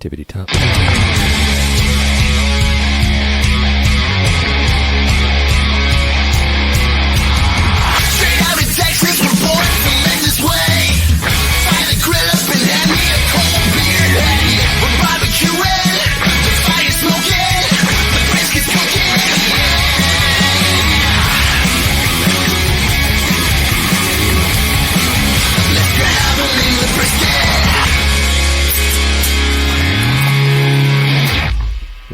Tippity top.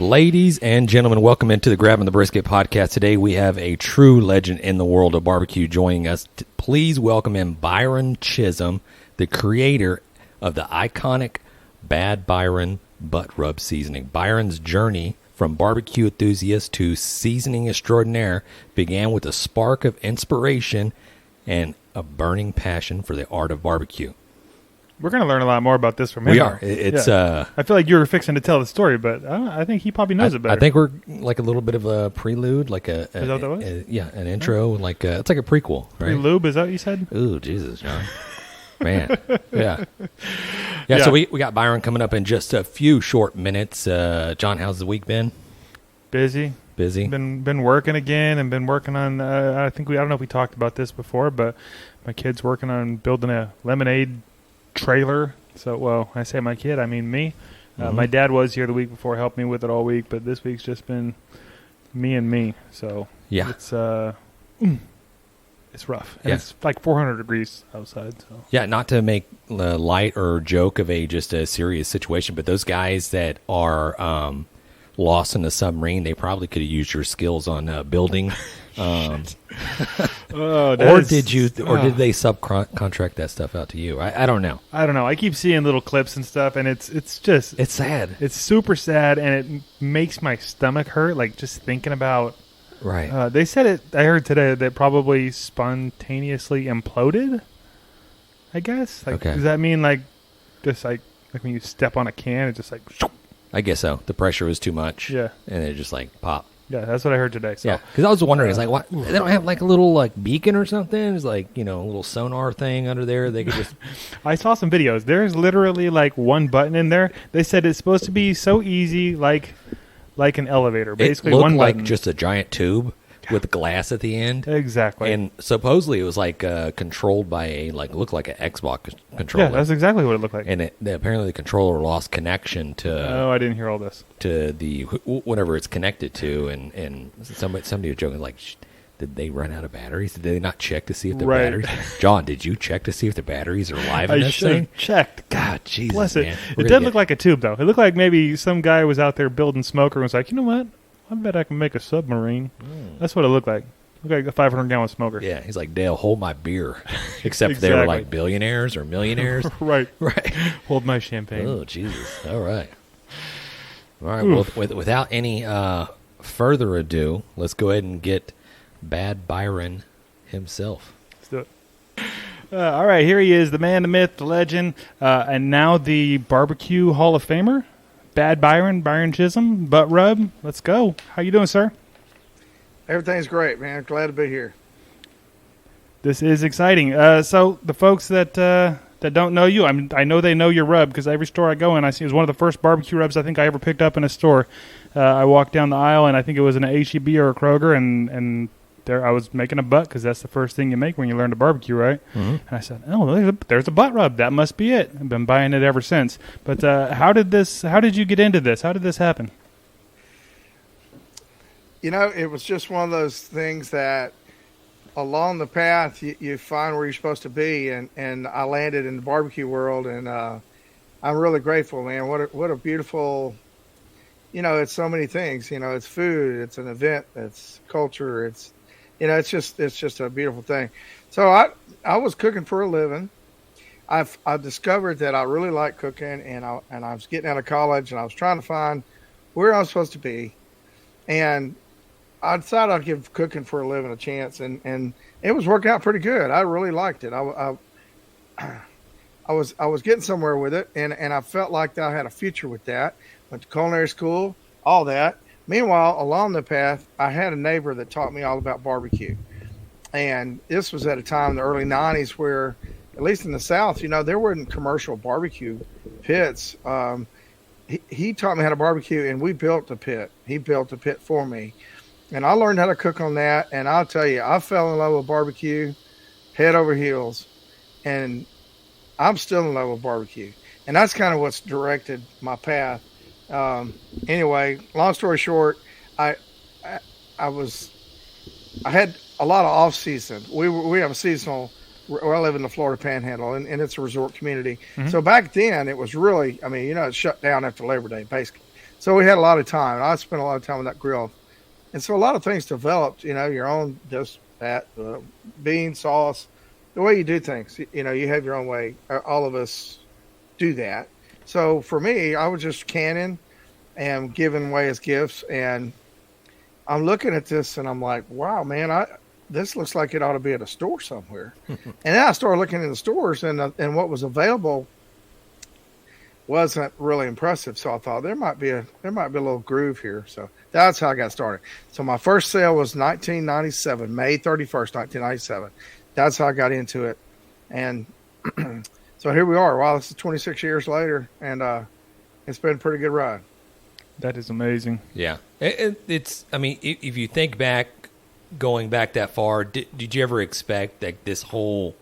Ladies and gentlemen, welcome into the Grabbing the Brisket podcast. Today we have a true legend in the world of barbecue joining us. Please welcome in Byron Chism, the creator of the iconic Bad Byron butt rub seasoning. Byron's journey from barbecue enthusiast to seasoning extraordinaire began with a spark of inspiration and a burning passion for the art of barbecue. We're going to learn a lot more about this from him. We are. It's. I feel like you were fixing to tell the story, but I think he probably knows it better. I think we're like a little bit of a prelude, like Is that what that was? an intro, like it's like a prequel, right? Pre-lube, is that what you said? Ooh, Jesus, John. Man. Yeah. So we got Byron coming up in just a few short minutes. John, how's the week been? Busy. Been working again and been working on, I don't know if we talked about this before, but my kid's working on building a lemonade trailer. So, well, I say my kid, I mean me. My dad was here the week before, helped me with it all week, but this week's just been me. So yeah, it's rough. And yeah. It's like 400 degrees outside. So yeah, not to make light or joke of just a serious situation, but those guys that are lost in the submarine, they probably could have used your skills on building. Or did they subcontract that stuff out to you? I don't know. I keep seeing little clips and stuff, and it's sad. It's super sad, and it makes my stomach hurt. Like just thinking about. Right. They said it. I heard today that probably spontaneously imploded. I guess. Like, okay. Does that mean like just like when you step on a can, it's just like. I guess so. The pressure was too much. Yeah. And it just like pop. Yeah, that's what I heard today. So. Yeah, because I was wondering, it's like, what? They don't have like a little like beacon or something? It's like, a little sonar thing under there. They could just. I saw some videos. There's literally like one button in there. They said it's supposed to be so easy, like an elevator. Basically, it looked one like button. just a giant tube with glass at the end. Exactly. And supposedly it was like controlled by looked like an Xbox controller. Yeah, that's exactly what it looked like. And apparently the controller lost connection to. Oh, I didn't hear all this. To the whatever it's connected to, and somebody was joking like, did they run out of batteries? Did they not check to see if the batteries? John, did you check to see if the batteries are alive in this thing? I should have checked. God, Jesus, bless it. Man. It did look like a tube though. It looked like maybe some guy was out there building smoker and was like, you know what? I bet I can make a submarine. That's what it looked like. It looked like a 500-gallon smoker. Yeah, he's like, Dale, hold my beer. Except they were like billionaires or millionaires. Right. Right. Hold my champagne. Oh, Jesus. All right. Well, without any further ado, let's go ahead and get Bad Byron himself. Let's do it. All right, here he is, the man, the myth, the legend, and now the Barbecue Hall of Famer. Bad Byron Chism, butt rub. Let's go. How you doing, sir? Everything's great, man. Glad to be here. This is exciting. So the folks that don't know you, I know they know your rub because every store I go in, I see it was one of the first barbecue rubs I think I ever picked up in a store. I walked down the aisle and I think it was an H-E-B or a Kroger, and there I was making a butt because that's the first thing you make when you learn to barbecue, right? Mm-hmm. And I said, "Oh, there's a butt rub. That must be it." I've been buying it ever since. But how did you get into this? How did this happen? It was just one of those things that along the path you find where you're supposed to be, and I landed in the barbecue world, and I'm really grateful, man. What a beautiful, it's so many things. It's food, it's an event, it's culture, it's just a beautiful thing. So I was cooking for a living. I discovered that I really like cooking, and I was getting out of college, and I was trying to find where I was supposed to be, and I decided I'd give cooking for a living a chance, and it was working out pretty good. I really liked it. I was getting somewhere with it, and I felt like I had a future with that. Went to culinary school, all that. Meanwhile, along the path, I had a neighbor that taught me all about barbecue. And this was at a time in the early 90s where, at least in the South, there weren't commercial barbecue pits. he taught me how to barbecue, and we built the pit. He built the pit for me, and I learned how to cook on that. And I'll tell you, I fell in love with barbecue, head over heels, and I'm still in love with barbecue. And that's kind of what's directed my path. Anyway, long story short, I had a lot of off season. We have a seasonal. Where I live in the Florida Panhandle, and it's a resort community. Mm-hmm. So back then, it was really, I mean, it shut down after Labor Day, basically. So we had a lot of time. And I spent a lot of time with that grill. And so a lot of things developed, your own, this, that, bean, sauce, the way you do things. You have your own way. All of us do that. So for me, I was just canning and giving away as gifts. And I'm looking at this, and I'm like, wow, man, this looks like it ought to be at a store somewhere. And then I started looking in the stores, and what was available wasn't really impressive. So I thought there might be a little groove here. So that's how I got started. So my first sale was 1997, May 31st, 1997. That's how I got into it. And so here we are. Wow, this is 26 years later, and it's been a pretty good ride. That is amazing. Yeah. It's, I mean, if you think back, going back that far, did you ever expect that this whole,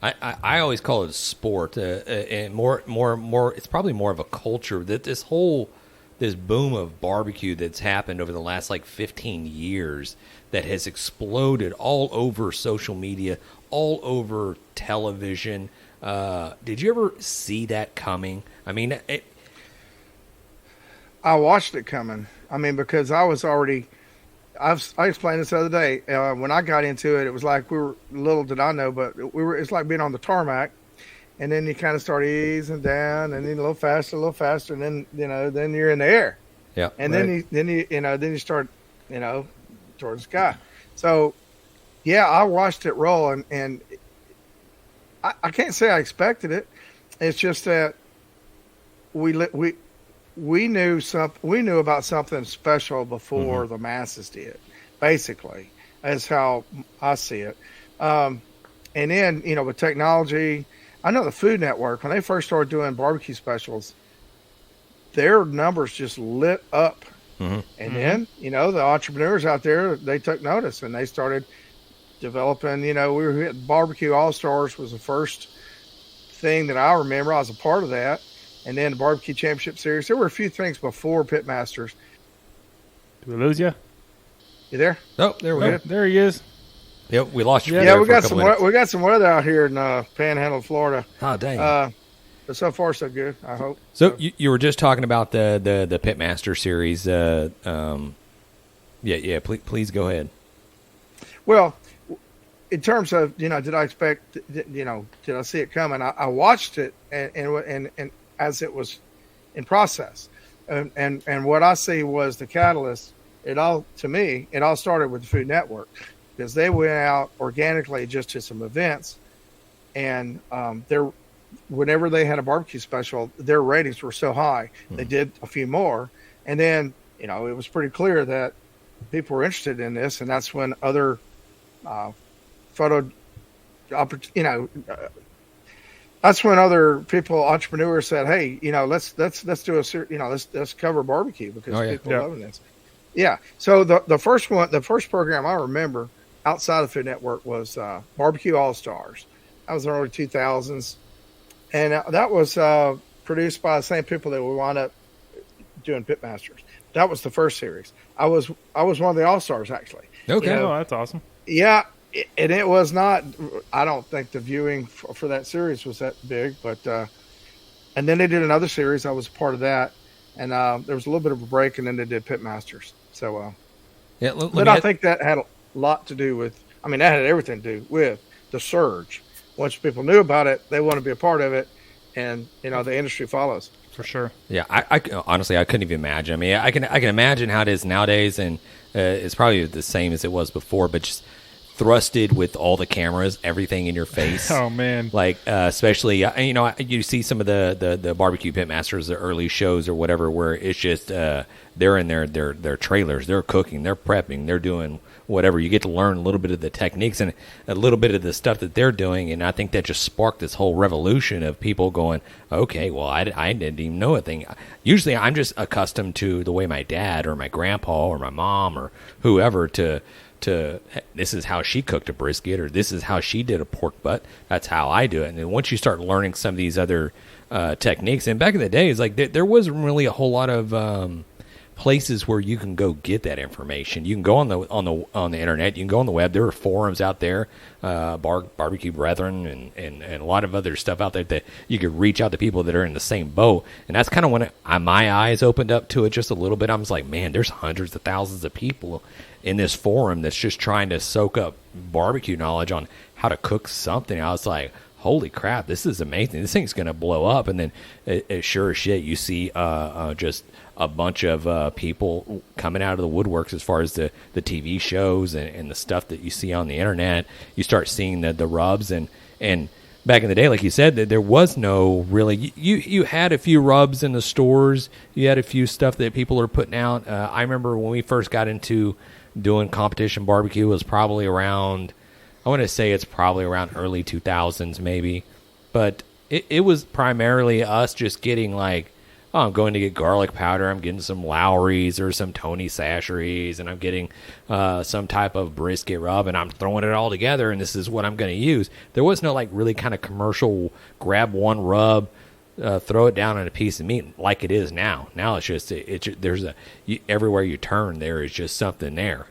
I always call it a sport, and more, it's probably more of a culture, that this boom of barbecue that's happened over the last 15 years that has exploded all over social media, all over television. Did you ever see that coming? I mean, I watched it coming. I mean, because I was already, I explained this the other day. When I got into it, it was like little did I know, but it's like being on the tarmac, and then you kind of start easing down, and then a little faster, and then then you're in the air. Yeah. And right. then you start, towards the sky. So, yeah, I watched it roll, and I can't say I expected it. It's just that we knew about something special before the masses did. Basically, that's how I see it. And then with technology, I know the Food Network, when they first started doing barbecue specials, their numbers just lit up. Mm-hmm. And then the entrepreneurs out there, they took notice, and they started developing. We were at Barbecue All Stars was the first thing that I remember. I was a part of that. And then the Barbecue Championship Series. There were a few things before Pitmasters. Did we lose you? You there? Oh, there we go. There he is. Yep, we lost you. Yeah, we got some weather out here in Panhandle, Florida. Oh, dang. But so far, so good, I hope. So you were just talking about the Pitmaster Series. Please go ahead. Well, in terms of, did I expect, did I see it coming? I watched it and as it was in process, and what I see was the catalyst. It all started with the Food Network, because they went out organically just to some events, and whenever they had a barbecue special, their ratings were so high. They did a few more, and then it was pretty clear that people were interested in this, and that's when other that's when other people, entrepreneurs, said, "Hey, let's do let's cover barbecue, because people are loving this." Yeah. So the first program I remember outside of Food Network was Barbecue All Stars. That was in the early 2000s, and that was produced by the same people that we wound up doing Pitmasters. That was the first series. I was one of the All Stars, actually. Okay, that's awesome. Yeah. And it was not, I don't think the viewing for that series was that big, but, and then they did another series. I was a part of that. And there was a little bit of a break, and then they did Pitmasters. So, but I think that had a lot to do with, that had everything to do with the surge. Once people knew about it, they want to be a part of it, and, the industry follows. For sure. Yeah, I honestly, I couldn't even imagine. I can imagine how it is nowadays, and it's probably the same as it was before, but just thrusted with all the cameras, everything in your face. Oh man! Like especially, you see some of the barbecue pit masters, the early shows or whatever, where it's just they're in their trailers, they're cooking, they're prepping, they're doing whatever. You get to learn a little bit of the techniques and a little bit of the stuff that they're doing, and I think that just sparked this whole revolution of people going, okay, well, I didn't even know a thing. Usually, I'm just accustomed to the way my dad or my grandpa or my mom or whoever to this is how she cooked a brisket, or this is how she did a pork butt. That's how I do it. And then once you start learning some of these other techniques, and back in the day, it's like there wasn't really a whole lot of places where you can go get that information. You can go on the internet. You can go on the web. There are forums out there, Barbecue Brethren, and a lot of other stuff out there that you could reach out to people that are in the same boat. And that's kind of when my eyes opened up to it just a little bit. I was like, man, there's hundreds of thousands of people in this forum that's just trying to soak up barbecue knowledge on how to cook something. I was like, holy crap, this is amazing. This thing's going to blow up. And then it sure as shit, you see just a bunch of people coming out of the woodworks as far as the TV shows and the stuff that you see on the internet. You start seeing the rubs. And back in the day, like you said, there was no really, you had a few rubs in the stores. You had a few stuff that people are putting out. I remember when we first got into doing competition barbecue, was probably around, I want to say it's probably around early 2000s maybe, but it was primarily us just getting like, oh, I'm going to get garlic powder, I'm getting some Lowry's or some Tony Sacheries, and I'm getting some type of brisket rub, and I'm throwing it all together, and this is what I'm going to use. There was no like really kind of commercial grab one rub, throw it down on a piece of meat like it is now. Now it's just everywhere you turn there is just something there.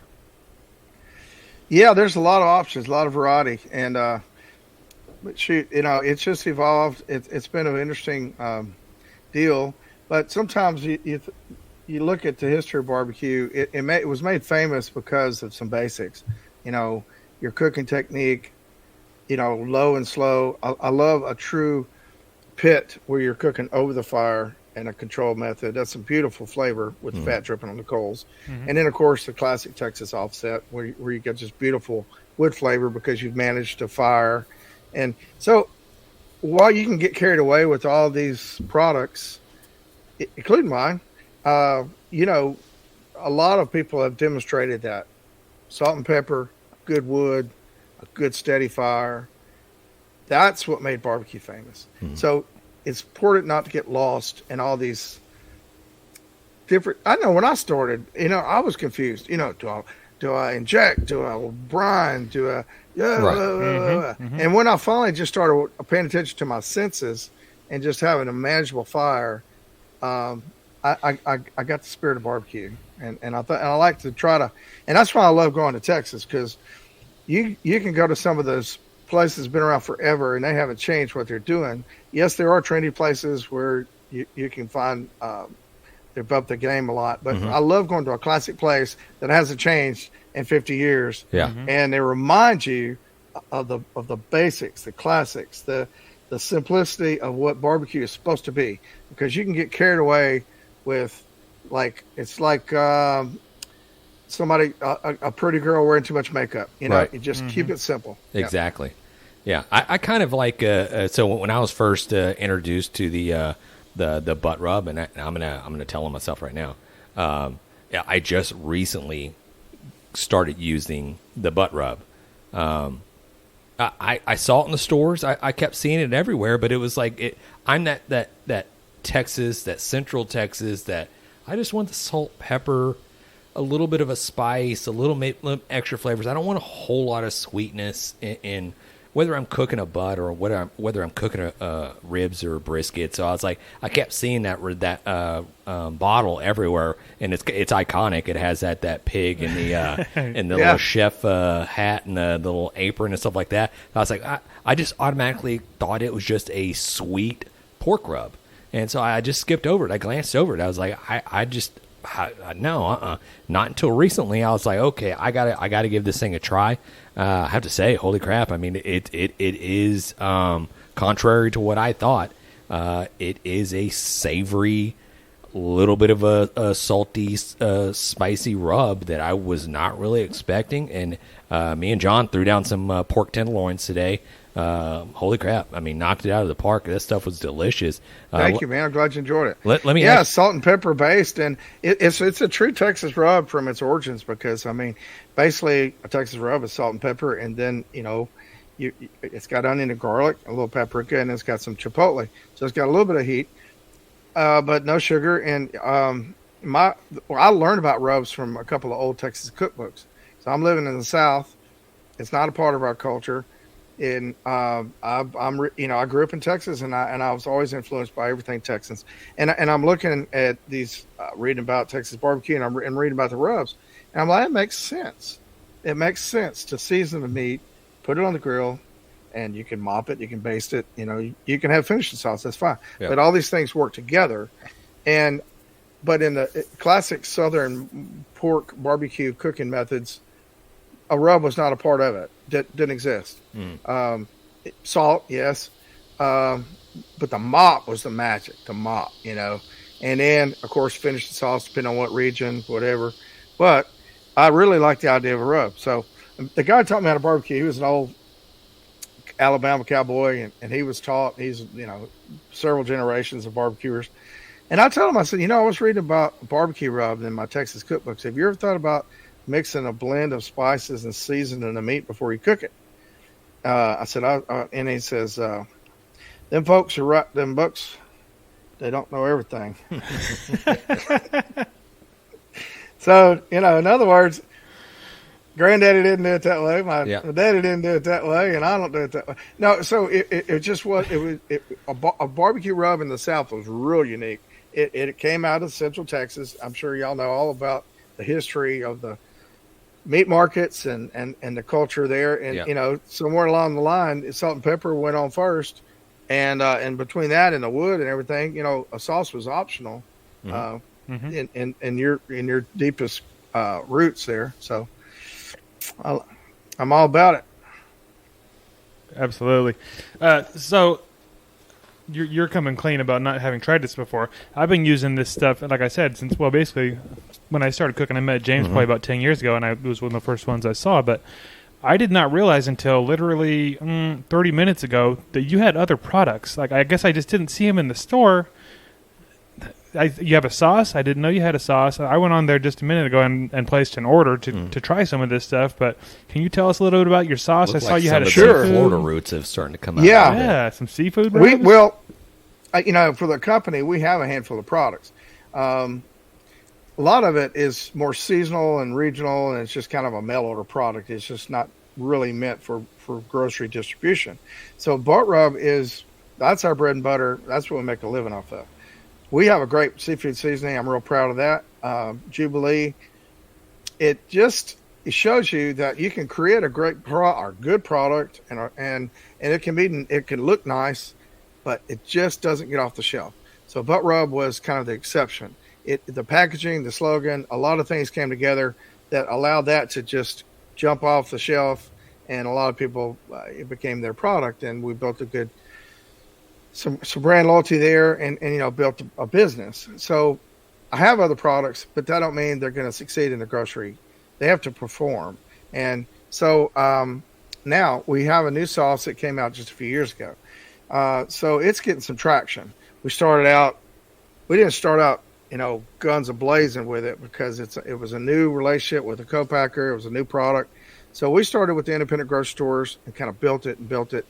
Yeah, there's a lot of options, a lot of variety, and but shoot, it's just evolved. It's been an interesting deal, but sometimes you look at the history of barbecue. It was made famous because of some basics, your cooking technique, low and slow. I love a true pit where you're cooking over the fire and a controlled method. That's some beautiful flavor with fat dripping on the coals. Mm-hmm. And then of course the classic Texas offset where you get just beautiful wood flavor because you've managed to fire. And so while you can get carried away with all these products, including mine, a lot of people have demonstrated that salt and pepper, good wood, a good steady fire, that's what made barbecue famous. Mm-hmm. So it's important not to get lost in all these different. I know when I started, I was confused. Do I inject? Do I brine? Do I? And when I finally just started paying attention to my senses and just having a manageable fire, I got the spirit of barbecue, and I like to try to, and that's why I love going to Texas, because you can go to some of those places been around forever and they haven't changed what they're doing. Yes, there are trendy places where you can find they've upped the game a lot, but I love going to a classic place that hasn't changed in 50 years. Yeah. And they remind you of the basics, the classics, the simplicity of what barbecue is supposed to be, because you can get carried away with it's like somebody, a pretty girl wearing too much makeup. Right. You just keep it simple. Exactly. Yeah. I kind of like, so when I was first introduced to the butt rub, and I'm gonna tell on myself right now. I just recently started using the butt rub. I saw it in the stores. I kept seeing it everywhere, but it was like I'm that Texas, that Central Texas, that I just want the salt, pepper, a little bit of a spice, a little extra flavors. I don't want a whole lot of sweetness in whether I'm cooking a butt or whether I'm cooking a ribs or a brisket. So I was like, I kept seeing that bottle everywhere, and it's iconic. It has that pig and the and the little chef hat and the little apron and stuff like that. I was like, I just automatically thought it was just a sweet pork rub, and so I just skipped over it. I glanced over it. I was like, not until recently. I was like, okay, I gotta give this thing a try. I have to say, holy crap! I mean, it is contrary to what I thought. It is a savory little bit of a salty, spicy rub that I was not really expecting. And me and John threw down some pork tenderloins today. Holy crap. I mean, knocked it out of the park. That stuff was delicious. Thank you, man. I'm glad you enjoyed it. Let me salt and pepper based. And it's a true Texas rub from its origins because, I mean, basically a Texas rub is salt and pepper. And then, it's got onion and garlic, a little paprika, and it's got some chipotle. So it's got a little bit of heat. But no sugar. And I learned about rubs from a couple of old Texas cookbooks. So I'm living in the South. It's not a part of our culture. And I grew up in Texas, and I was always influenced by everything Texans. And I'm looking at these, reading about Texas barbecue, and I'm reading about the rubs. And I'm like, it makes sense. It makes sense to season the meat, put it on the grill, and you can mop it, you can baste it, you can have finishing sauce, that's fine. Yeah. But all these things work together. But in the classic Southern pork barbecue cooking methods, a rub was not a part of it. Didn't exist. Salt, yes. But the mop was the magic, the mop, And then, of course, finish the sauce, depending on what region, whatever. But I really like the idea of a rub. So the guy taught me how to barbecue. He was an old Alabama cowboy, and he was taught. He's, several generations of barbecuers. And I told him, I said, I was reading about barbecue rub in my Texas cookbooks. Have you ever thought about mixing a blend of spices and seasoning the meat before you cook it? I said, and he says, them folks are right. Them books, they don't know everything. So, in other words, Granddaddy didn't do it that way. My daddy didn't do it that way, and I don't do it that way. No, so it just was. A barbecue rub in the South was real unique. It came out of Central Texas. I'm sure y'all know all about the history of the meat markets and the culture there. And somewhere along the line, salt and pepper went on first, and between that and the wood and everything, a sauce was optional. In your deepest roots there. So I'm all about it. Absolutely. So you're coming clean about not having tried this before. I've been using this stuff, like I said, since, basically when I started cooking. I met James probably about 10 years ago, and it was one of the first ones I saw. But I did not realize until literally 30 minutes ago that you had other products. Like, I guess I just didn't see them in the store. You have a sauce? I didn't know you had a sauce. I went on there just a minute ago and placed an order to try some of this stuff. But can you tell us a little bit about your sauce? I saw you had a seafood. Florida roots have starting to come out. Yeah, some seafood. For the company, we have a handful of products. A lot of it is more seasonal and regional, and it's just kind of a mail order product. It's just not really meant for grocery distribution. So butt rub that's our bread and butter. That's what we make a living off of. We have a great seafood seasoning. I'm real proud of that. Jubilee. It shows you that you can create a great good product, and it can look nice, but it just doesn't get off the shelf. So butt rub was kind of the exception. The packaging, the slogan, a lot of things came together that allowed that to just jump off the shelf, and a lot of people it became their product, and we built some brand loyalty there, and built a business. So I have other products, but that don't mean they're going to succeed in the grocery. They have to perform. And so now we have a new sauce that came out just a few years ago. So it's getting some traction. We didn't start out, guns a-blazing with it, because it was a new relationship with a co-packer. It was a new product. So we started with the independent grocery stores and kind of built it.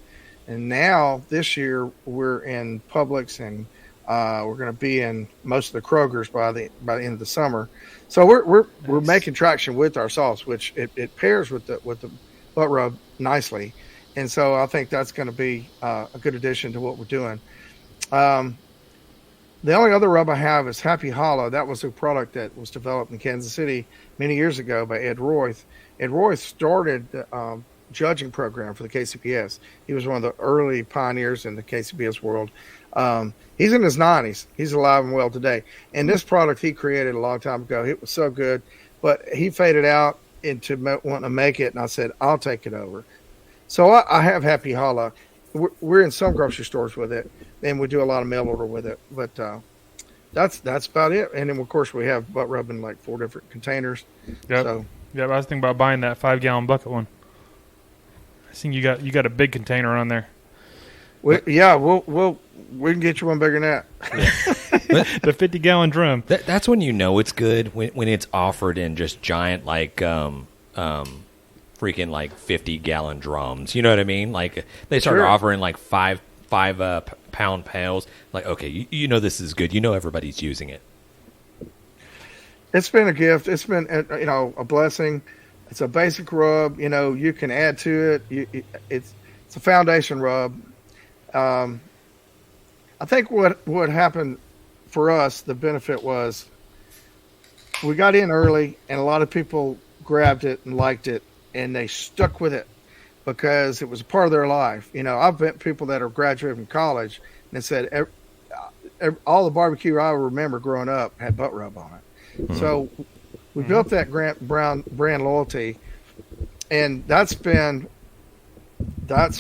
And now this year we're in Publix, and we're going to be in most of the Krogers by the end of the summer. So we're making traction with our sauce, which it pairs with the butt rub nicely. And so I think that's going to be a good addition to what we're doing. The only other rub I have is Happy Hollow. That was a product that was developed in Kansas City many years ago by Ed Royth. Ed Royth started judging program for the KCPS. He was one of the early pioneers in the KCPS world. He's in his 90s. He's alive and well today. And this product he created a long time ago, it was so good, but he faded out into wanting to make it, and I said, I'll take it over. So I have Happy Hollow. We're in some grocery stores with it, and we do a lot of mail order with it. But that's about it. And then of course we have butt rub in like 4 different containers. Yep. So I was thinking about buying that 5-gallon bucket one. I think you got a big container on there. we can get you one bigger than that. The 50-gallon drum. That's when you know it's good, when it's offered in just giant like freaking like 50-gallon drums. You know what I mean? Like they start Sure. offering like five pound pails. Like, okay, you know this is good. You know everybody's using it. It's been a gift. It's been a blessing. It's a basic rub. You can add to it. It's a foundation rub. I think what happened for us, the benefit was we got in early, and a lot of people grabbed it and liked it, and they stuck with it because it was a part of their life. I've met people that are graduated from college and they said all the barbecue I remember growing up had butt rub on it. Mm-hmm. So we built that brand loyalty, and that's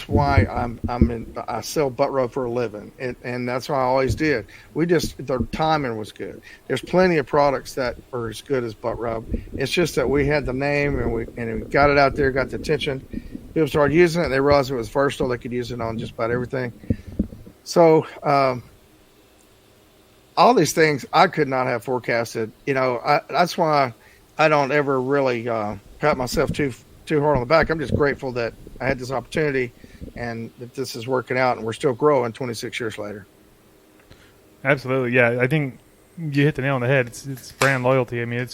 why I sell butt rub for a living, and that's why I always did. The timing was good. There's plenty of products that are as good as butt rub. It's just that we had the name and we got it out there, got the attention. People started using it, and they realized it was versatile. They could use it on just about everything. So all these things I could not have forecasted. That's why I don't ever really pat myself too hard on the back. I'm just grateful that I had this opportunity and that this is working out, and we're still growing 26 years later. Absolutely, yeah. I think you hit the nail on the head. It's brand loyalty. I mean,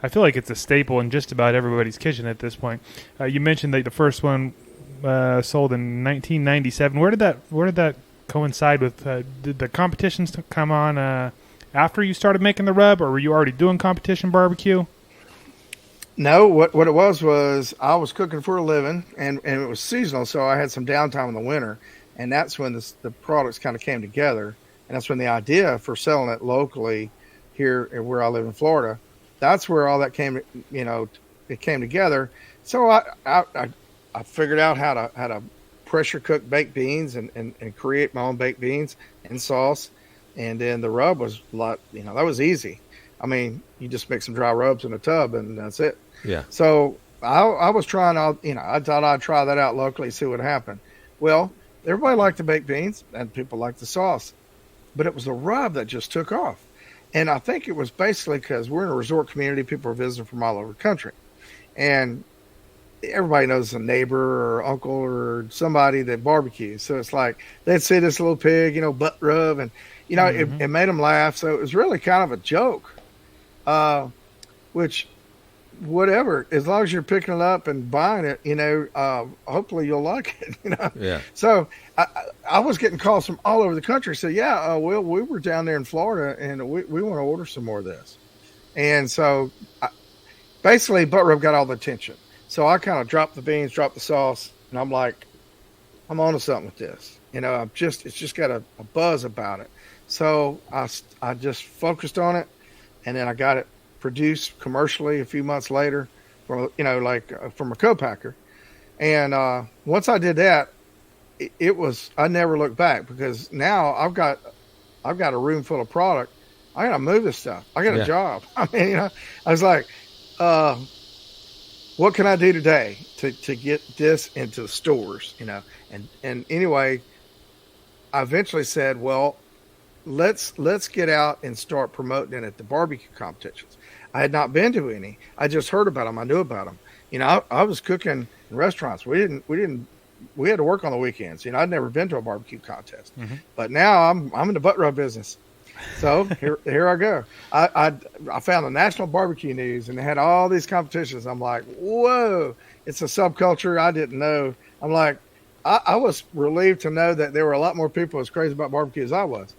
I feel like it's a staple in just about everybody's kitchen at this point. You mentioned that the first one sold in 1997. Where did that coincide with? Did the competitions come on after you started making the rub, or were you already doing competition barbecue? No, what it was I was cooking for a living, and it was seasonal, so I had some downtime in the winter, and that's when the products kind of came together, and that's when the idea for selling it locally here where I live in Florida, that's where all that came, it came together. So I figured out how to pressure cook baked beans and create my own baked beans and sauce, and then the rub was a lot, that was easy. I mean, you just make some dry rubs in a tub, and that's it. Yeah. So I was trying out, I thought I'd try that out locally, see what happened. Well, everybody liked the baked beans and people liked the sauce, but it was the rub that just took off. And I think it was basically because we're in a resort community. People are visiting from all over the country, and everybody knows a neighbor or uncle or somebody that barbecues. So it's like they'd see this little pig, butt rub, and it made them laugh. So it was really kind of a joke, which whatever, as long as you're picking it up and buying it, hopefully you'll like it. Yeah. So I was getting calls from all over the country. So yeah, we were down there in Florida, and we want to order some more of this. And so basically butt rub got all the attention. So I kind of dropped the beans, dropped the sauce, and I'm like, I'm onto something with this. It's just got a buzz about it. So I just focused on it, and then I got it produced commercially a few months later from a co-packer. And once I did that, I never looked back, because now I've got a room full of product. I got to move this stuff. I got a job. I mean, I was like, what can I do today to get this into the stores, and anyway, I eventually said, well, let's get out and start promoting it at the barbecue competitions. I had not been to any. I just heard about them. I knew about them. I was cooking in restaurants. We had to work on the weekends. I'd never been to a barbecue contest, but now I'm in the butt rub business. So here I go. I found the National Barbecue News, and they had all these competitions. I'm like, whoa, it's a subculture I didn't know. I'm like, I was relieved to know that there were a lot more people as crazy about barbecue as I was.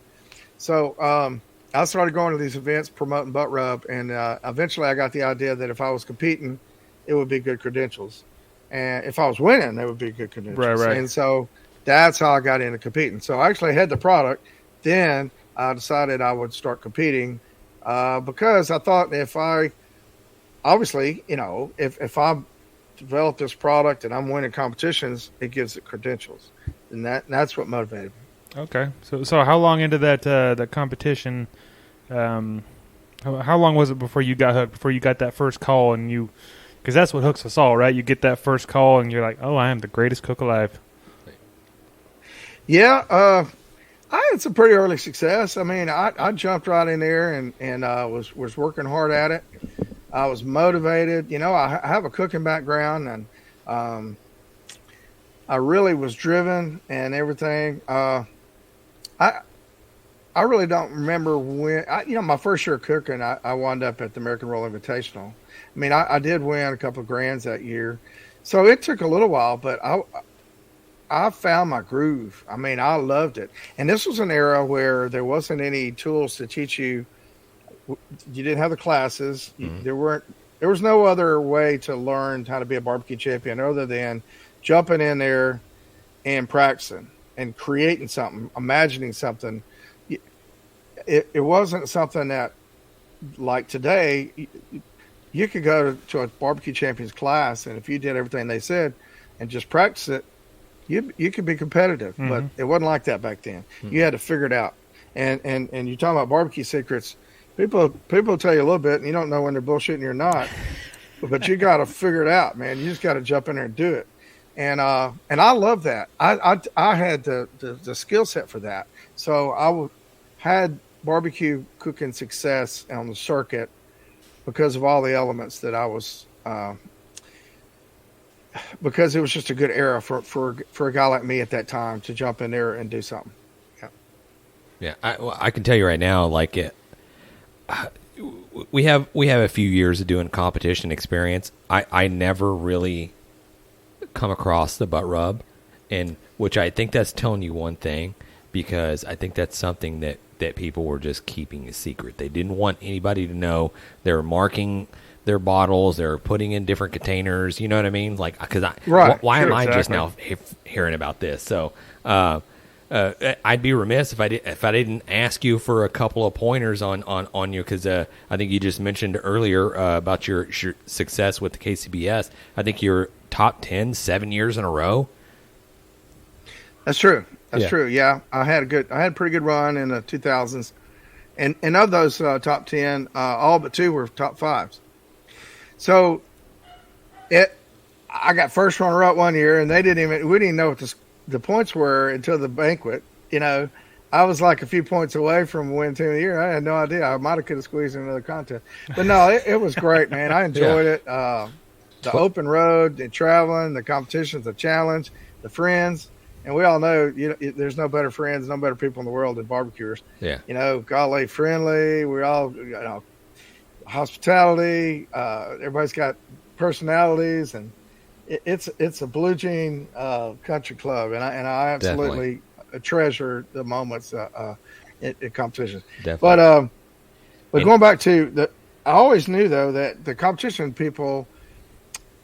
So I started going to these events promoting butt rub, and eventually I got the idea that if I was competing, it would be good credentials. And if I was winning, it would be good credentials. Right. And so that's how I got into competing. So I actually had the product. Then I decided I would start competing because I thought if I develop this product and I'm winning competitions, it gives it credentials. And that's what motivated me. Okay. So how long into that competition How long was it before you got hooked? Before you got that first call and you, because that's what hooks us all, right? You get that first call and you're like, oh, I am the greatest cook alive. Yeah, I had some pretty early success. I mean, I jumped right in there and was working hard at it. I was motivated. I have a cooking background, and I really was driven and everything. I really don't remember when. My first year of cooking, I wound up at the American Roll Invitational. I mean, I did win a couple of grands that year, so it took a little while, but I found my groove. I mean, I loved it. And this was an era where there wasn't any tools to teach you. You didn't have the classes. Mm-hmm. There was no other way to learn how to be a barbecue champion other than jumping in there and practicing and creating something, imagining something. It wasn't something that, like today, you could go to a barbecue champions class, and if you did everything they said and just practice it, you could be competitive. Mm-hmm. But it wasn't like that back then. Mm-hmm. You had to figure it out. And you're talking about barbecue secrets. People tell you a little bit, and you don't know when they're bullshitting you or not. But you got to figure it out, man. You just got to jump in there and do it. And I love that. I had the skill set for that. So I had barbecue cooking success on the circuit because of all the elements that I was. Because it was just a good era for a guy like me at that time to jump in there and do something. Yeah, I can tell you right now, like we have a few years of doing competition experience. I never really come across the butt rub, and which I think that's telling you one thing, because I think that's something that people were just keeping a secret. They didn't want anybody to know. They were marking their bottles, they're putting in different containers. You know what I mean? Like, because why am I just now hearing about this? So I'd be remiss if I didn't ask you for a couple of pointers on you, because I think you just mentioned earlier about your success with the KCBS. I think you're top 10 7 years in a row. That's true. That's true. Yeah, I had a pretty good run in the 2000s, and of those top 10, all but 2 were top 5s. So I got first runner up one year, and we didn't even know what the points were until the banquet. I was like a few points away from winning team of the year. I had no idea. I might have could have squeezed in another contest, but no, it was great, man. I enjoyed it. The open road, the traveling, the competitions, the challenge, the friends, and we all know there's no better friends, no better people in the world than barbecuers. Yeah. Golly, friendly. We all hospitality. Everybody's got personalities, and it's a blue jean country club, and I absolutely treasure the moments at competitions. Definitely. But going back to I always knew though that the competition people,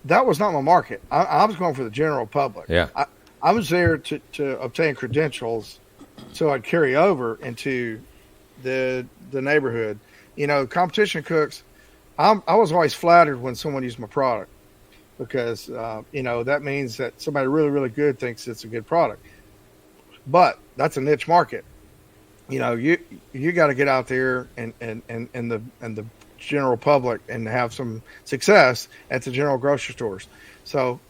that was not my market. I was going for the general public. Yeah. I was there to obtain credentials so I'd carry over into the neighborhood. Competition cooks, I was always flattered when someone used my product, because, that means that somebody really, really good thinks it's a good product. But that's a niche market. You got to get out there and the general public and have some success at the general grocery stores. So,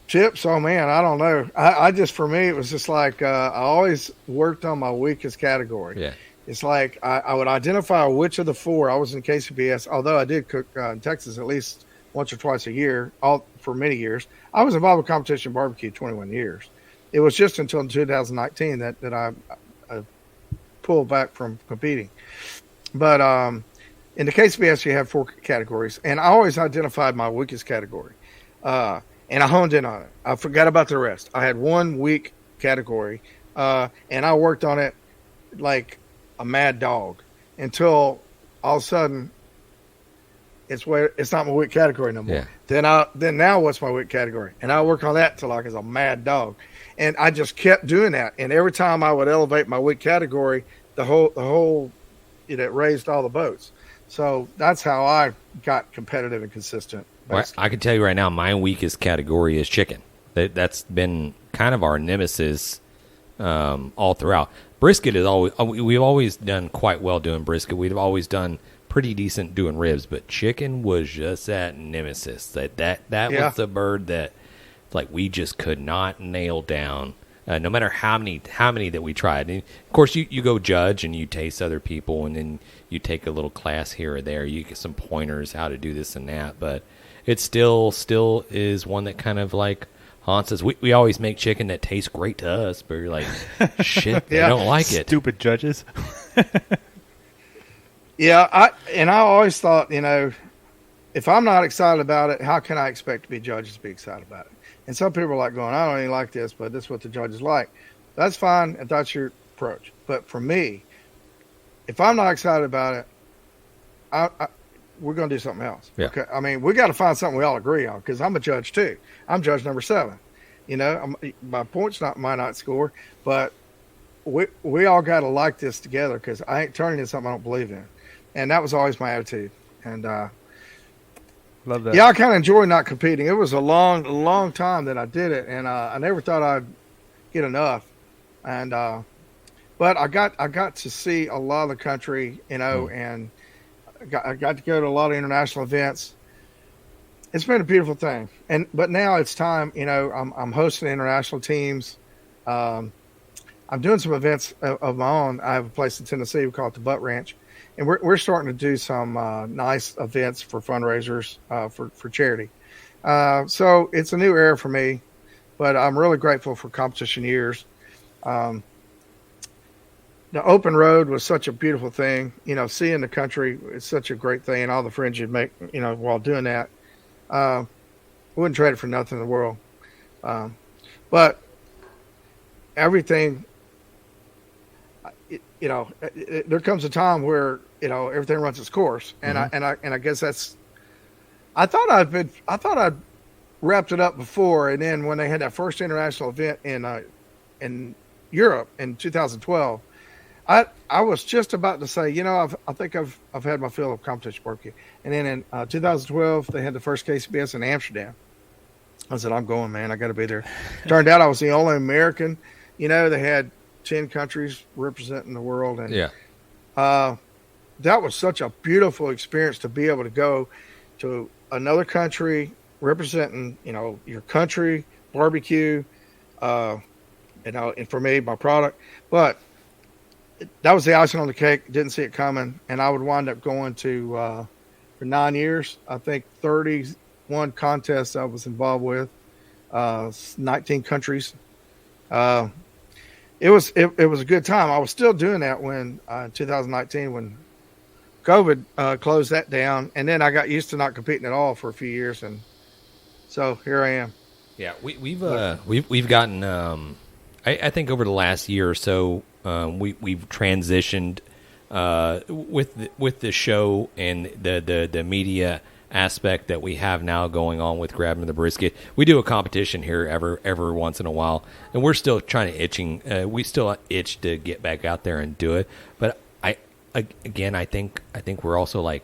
chips, oh man, I don't know. I just, for me, it was just like, I always worked on my weakest category. Yeah. It's like I would identify which of the 4. I was in KCBS, although I did cook in Texas at least once or twice a year, all for many years. I was involved with competition barbecue 21 years. It was just until 2019 that I pulled back from competing. But in the KCBS, you have 4 categories, and I always identified my weakest category, and I honed in on it. I forgot about the rest. I had one weak category, and I worked on it like a mad dog until all of a sudden it's not my weak category no more. Yeah. Then now what's my weak category? And I work on that till like as a mad dog. And I just kept doing that. And every time I would elevate my weak category, the whole it raised all the boats. So that's how I got competitive and consistent. Well, I can tell you right now, my weakest category is chicken. That's been kind of our nemesis all throughout. brisket is always we've always done quite well doing brisket. We've always done pretty decent doing ribs, but chicken was just that nemesis. That was the bird that like we just could not nail down. No matter how many that we tried. And of course, you go judge and you taste other people, and then you take a little class here or there. You get some pointers how to do this and that, but it still is one that kind of like haunts us. We always make chicken that tastes great to us, but you're like, shit, they don't like it. Stupid judges. Yeah, I always thought, if I'm not excited about it, how can I expect to be judges to be excited about it? And some people are like going, I don't even like this, but this is what the judges like. That's fine if that's your approach. But for me, if I'm not excited about it, we're going to do something else. Yeah. Okay. I mean, we got to find something we all agree on, because I'm a judge too. I'm judge number 7. My points might not score, but we all got to like this together, because I ain't turning into something I don't believe in. And that was always my attitude. And, love that. yeah, I kind of enjoy not competing. It was a long time that I did it, and I never thought I'd get enough. And but I got to see a lot of the country, and I got to go to a lot of international events. It's been a beautiful thing. But now it's time. I'm hosting international teams. I'm doing some events of my own. I have a place in Tennessee. We call it the Butt Ranch. And we're starting to do some nice events for fundraisers for charity. So it's a new era for me, but I'm really grateful for competition years. The open road was such a beautiful thing. Seeing the country is such a great thing, and all the friends you'd make, while doing that. I wouldn't trade it for nothing in the world. But everything, there comes a time where everything runs its course, and I guess that's. I thought I'd wrapped it up before, and then when they had that first international event in Europe in 2012, I was just about to say, I think I've had my fill of competition barbecue, and then in 2012 they had the first KCBS in Amsterdam. I said, I'm going, man. I got to be there. Turned out I was the only American. They had 10 countries representing the world, and that was such a beautiful experience to be able to go to another country representing your country barbecue, and for me, my product. But that was the icing on the cake. Didn't see it coming, and I would wind up going to for 9 years. I think 31 contests I was involved with, 19 countries. It was a good time. I was still doing that when 2019 when COVID closed that down, and then I got used to not competing at all for a few years, and so here I am. Yeah, we've gotten. I think over the last year or so, we've transitioned with the show and the media aspect that we have now going on with Grabbing the Brisket. We do a competition here every once in a while, and we're still trying to we still itch to get back out there and do it. But I think we're also like,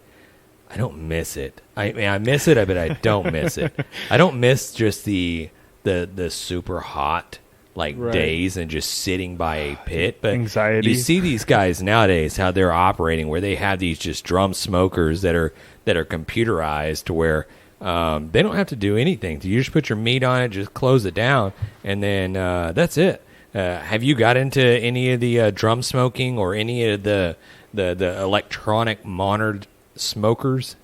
I don't miss it. I mean, I miss it, but I don't miss it. I don't miss just the super hot days and just sitting by a pit. But anxiety. You see these guys nowadays, how they're operating, where they have these just drum smokers that are computerized to where they don't have to do anything. You just put your meat on it, just close it down, and then that's it. Have you got into any of the drum smoking or any of the electronic monitored smokers?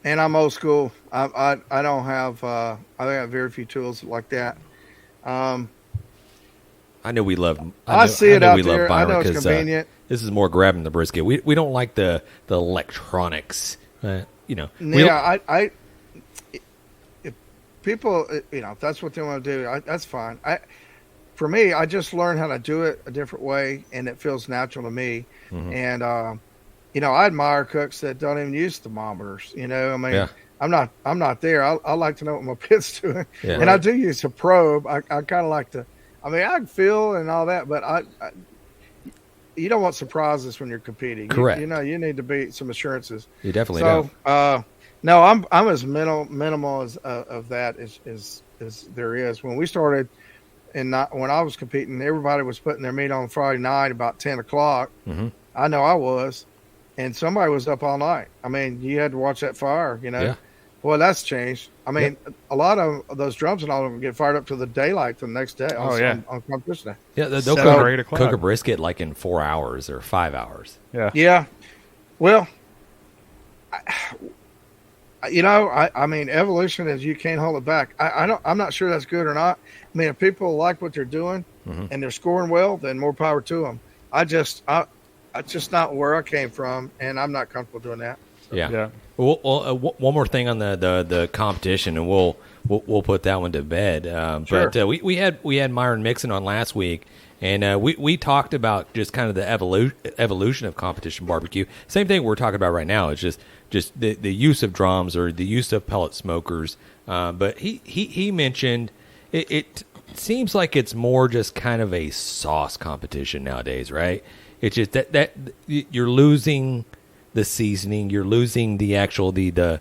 And I'm old school. I don't have. I have very few tools like that. I know we love. I see it out there. Byron, I know it's convenient. This is more Grabbing the Brisket. We don't like the electronics. Yeah, if people, if that's what they want to do, that's fine. For me, I just learned how to do it a different way, and it feels natural to me. Mm-hmm. And I admire cooks that don't even use thermometers. I'm not there. I like to know what my pit's doing, and I do use a probe. I kind of like to. I mean, I can feel and all that, but you don't want surprises when you're competing. Correct. You need to be some assurances. You definitely don't. No, I'm as minimal as of that as there is. When we started, and not when I was competing, everybody was putting their meat on Friday night about 10 o'clock. Mm-hmm. I know I was, and somebody was up all night. I mean, you had to watch that fire, you know. Yeah. Boy, that's changed. I mean, a lot of those drums and all of them get fired up to the daylight the next day. On competition day. Yeah, they'll So- cook a brisket like in 4 hours or 5 hours. Yeah. Yeah. Well, I mean, evolution is you can't hold it back. I'm not sure that's good or not. I mean, if people like what they're doing and they're scoring well, then more power to them. I just not where I came from, and I'm not comfortable doing that. So. Yeah. Well, one more thing on the competition, and we'll put that one to bed. Sure. But we had Myron Mixon on last week, and we talked about just kind of the evolution of competition barbecue. Same thing we're talking about right now. It's just the use of drums or the use of pellet smokers. But he mentioned it seems like it's more just kind of a sauce competition nowadays, right? It's just that you're losing the seasoning, you're losing the actual this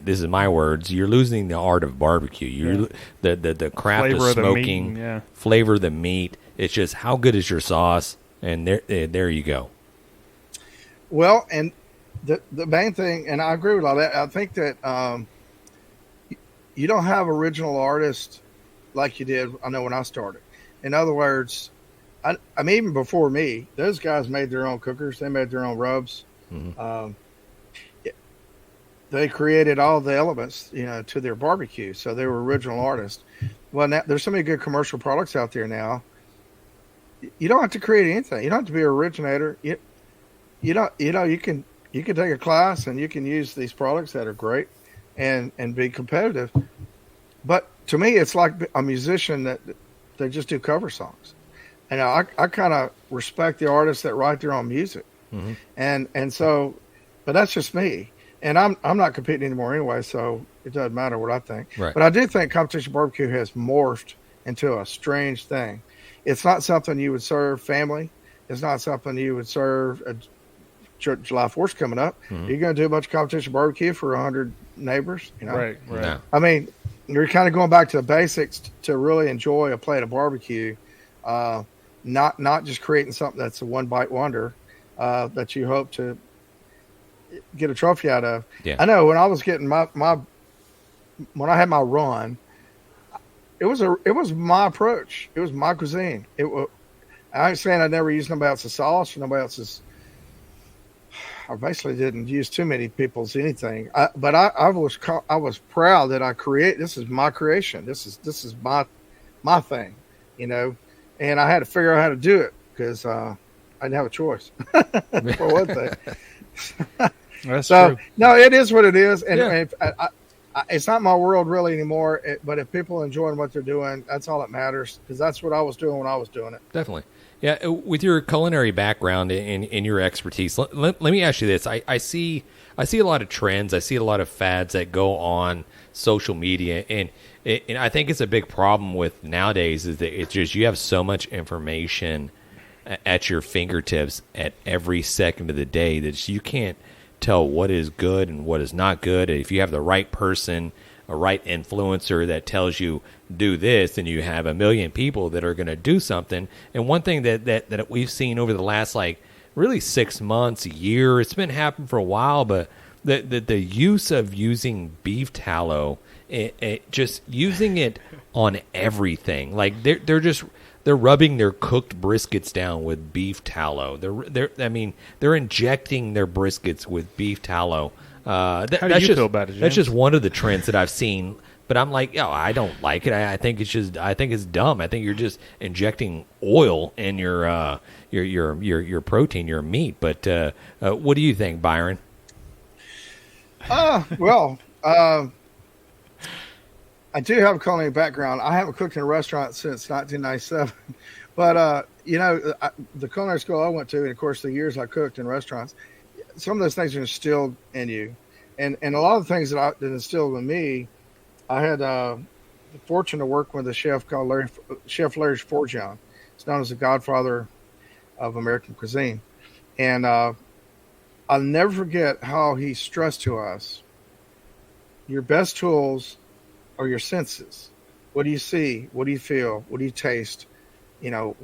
is my words, you're losing the art of barbecue. You're the craft Flavor of smoking, the meat, yeah. flavor of the meat. It's just how good is your sauce, and there you go. Well, and the main thing, and I agree with all that. I think that you don't have original artists like you did. I know when I started. In other words, I mean, even before me, those guys made their own cookers. They made their own rubs. Mm-hmm. They created all the elements, to their barbecue. So they were original artists. Well, now there's so many good commercial products out there now. You don't have to create anything. You don't have to be an originator. You can take a class and you can use these products that are great and be competitive. But to me, it's like a musician that they just do cover songs. And I kind of respect the artists that write their own music. Mm-hmm. And so, but that's just me. And I'm not competing anymore anyway, so it doesn't matter what I think. Right. But I do think competition barbecue has morphed into a strange thing. It's not something you would serve family. It's not something you would serve a July 4th coming up. Mm-hmm. You're going to do a bunch of competition barbecue for 100 neighbors. Right. No. I mean, you're kind of going back to the basics to really enjoy a plate of barbecue. Not just creating something that's a one bite wonder that you hope to get a trophy out of. Yeah. I know when I was getting when I had my run, it was my approach. It was my cuisine. I ain't saying I never used nobody else's sauce or nobody else's. I basically didn't use too many people's anything. But I was proud that I create. This is my creation. This is my thing, And I had to figure out how to do it because I didn't have a choice for one thing. That's so true. no, it is what it is, and, Yeah. and it's not my world really anymore. But if people are enjoying what they're doing, that's all that matters. Because that's what I was doing when I was doing it. Definitely. Yeah, with your culinary background and your expertise, let me ask you this. I see a lot of trends. I see a lot of fads that go on social media, and I think it's a big problem with nowadays is that it's just you have so much information at your fingertips at every second of the day that you can't tell what is good and what is not good. If you have the right person, a right influencer that tells you do this, and you have a million people that are going to do something. And one thing that we've seen over the last really 6 months, a year, it's been happening for a while, but the use of using beef tallow, just using it on everything, like they're rubbing their cooked briskets down with beef tallow. They're injecting their briskets with beef tallow. How do you feel about it, James? That's just one of the trends that I've seen. But I'm like, I don't like it. I think it's dumb. I think you're just injecting oil in your protein, your meat. But what do you think, Byron? I do have a culinary background. I haven't cooked in a restaurant since 1997, but the culinary school I went to, and of course the years I cooked in restaurants, some of those things are instilled in you, and a lot of the things that instilled in me, I had the fortune to work with a chef called Chef Larry Forgion. He's known as the godfather of American cuisine, and I'll never forget how he stressed to us, your best tools are your senses. What do you see? What do you feel? What do you taste? You know,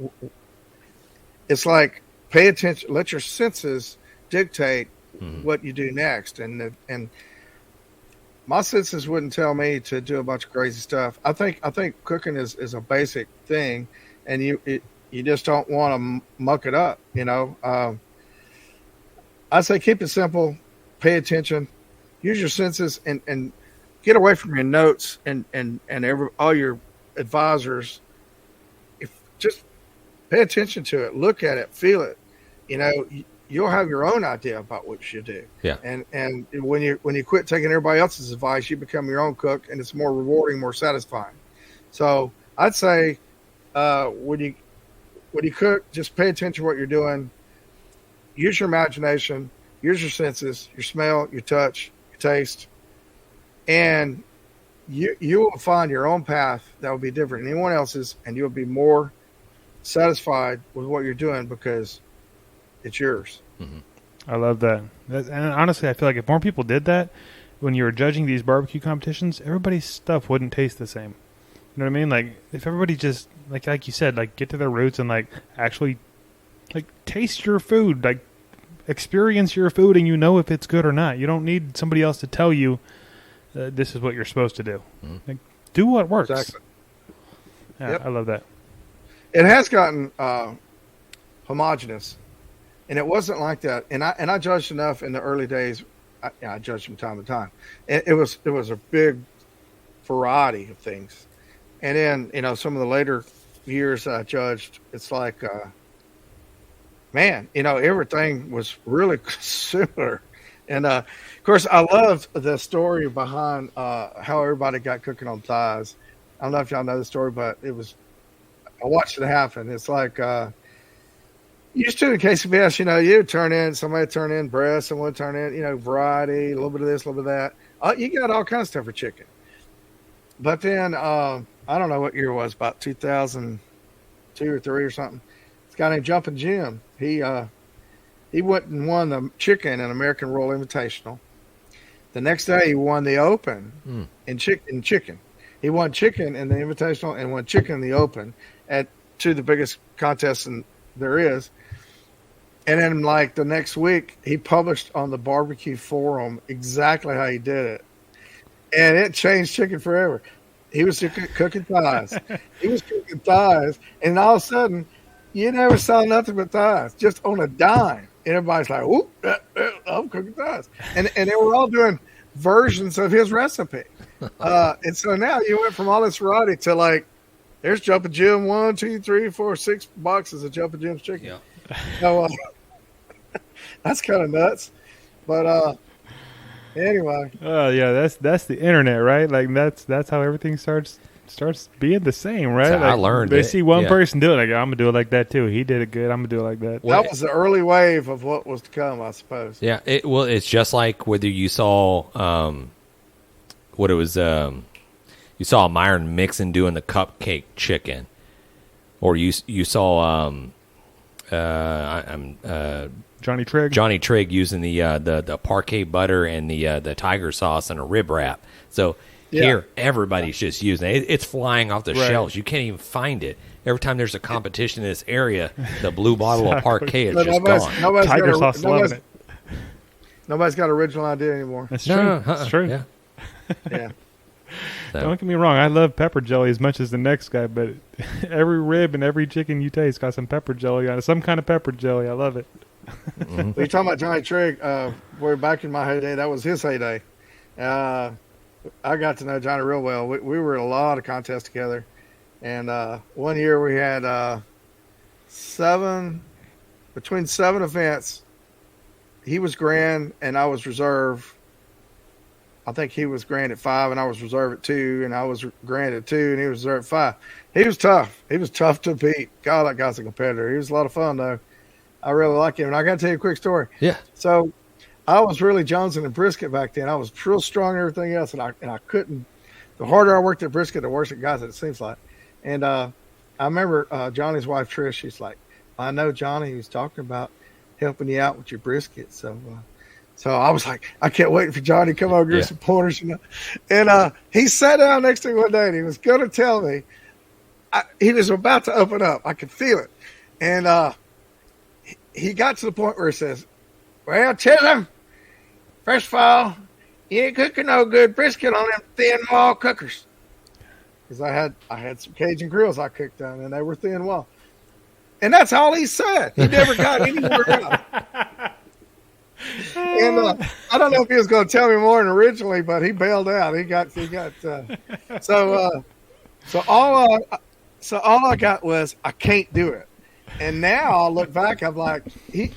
it's like pay attention. Let your senses dictate what you do next. And my senses wouldn't tell me to do a bunch of crazy stuff. I think cooking is a basic thing, and you just don't want to muck it up. You know, I say keep it simple. Pay attention. Use your senses and get away from your notes and all your advisors. Just pay attention to it, look at it, feel it. You know, you'll have your own idea about what you should do. Yeah. And when you quit taking everybody else's advice, you become your own cook, and it's more rewarding, more satisfying. So I'd say when you cook, just pay attention to what you're doing. Use your imagination, use your senses, your smell, your touch, your taste, and you will find your own path that will be different than anyone else's, and you'll be more satisfied with what you're doing because it's yours. Mm-hmm. I love that. And honestly, I feel like if more people did that, when you were judging these barbecue competitions, everybody's stuff wouldn't taste the same. You know what I mean? Like if everybody just like you said, like get to their roots and like actually like taste your food, like experience your food, and you know if it's good or not. You don't need somebody else to tell you this is what you're supposed to do. Mm-hmm. Like, do what works. Exactly. Yeah, yep. I love that. It has gotten homogenous, and it wasn't like that. And I judged enough in the early days. I judged from time to time. It was a big variety of things, and then some of the later years I judged. It's like, man, everything was really similar. And of course, I loved the story behind how everybody got cooking on thighs. I don't know if y'all know the story, but I watched it happen. It's like used to in KCBS, somebody turn in breast, someone turn in, variety, a little bit of this, a little bit of that. You got all kinds of stuff for chicken. But then I don't know what year it was, about 2002 or 3 or something. This guy named Jumpin' Jim. He went and won the chicken in American Roll Invitational. The next day he won the Open in chicken. He won chicken in the Invitational and won chicken in the Open at two of the biggest contests there is. And then, like, the next week, he published on the Barbecue Forum exactly how he did it. And it changed chicken forever. He was cooking thighs. And all of a sudden, you never saw nothing but thighs, just on a dime. And everybody's like, "Whoop, I'm cooking thighs." And they were all doing versions of his recipe. And so now you went from all this variety to, like, there's Jumpin' Jim, 1, 2, 3, 4, 6 boxes of Jumpin' Jim's chicken. Yeah. So that's kind of nuts. But anyway. Oh yeah, that's the internet, right? Like that's how everything starts being the same, right? Like, I learned they it. see one person do it, like, I'm gonna do it like that too. He did it good. I'm gonna do it like that. That was the early wave of what was to come, I suppose. Yeah. It's just like whether you saw you saw Myron Mixon doing the cupcake chicken, or you saw Johnny Trigg using the parquet butter and the tiger sauce and a rib wrap. So here everybody's just using it. It's flying off the shelves. You can't even find it. Every time there's a competition in this area, the blue bottle of parquet is just gone. Tiger sauce, loving it. Nobody's got original idea anymore. That's true. That's true. Yeah. Yeah. So. Don't get me wrong. I love pepper jelly as much as the next guy, but every rib and every chicken you taste got some pepper jelly on it. Some kind of pepper jelly. I love it. Mm-hmm. Well, you're talking about Johnny Trigg. Way back in my heyday, that was his heyday. I got to know Johnny real well. We were in a lot of contests together. And one year we had between 7 events. He was grand and I was reserve. I think he was grand at 5 and I was reserve at 2, and I was grand at 2 and he was reserve at 5. He was tough. He was tough to beat. God, that guy's a competitor. He was a lot of fun though. I really like him. And I got to tell you a quick story. Yeah. So I was really jonesing in brisket back then. I was real strong and everything else, and I couldn't. The harder I worked at brisket, the worse it got, it seems like. And I remember Johnny's wife, Trish, she's like, I know Johnny was talking about helping you out with your brisket. So So I was like, I can't wait for Johnny to come over and give some pointers. And he sat down next to me one day and he was going to tell me, he was about to open up. I could feel it. And he got to the point where he says, well, Chism, first of all, you ain't cooking no good brisket on them thin wall cookers. Because I had some Cajun grills I cooked on, and they were thin wall. And that's all he said. He never got anywhere else. And I don't know if he was going to tell me more than originally, but he bailed out. So all I got was I can't do it. And now I look back, I'm like, he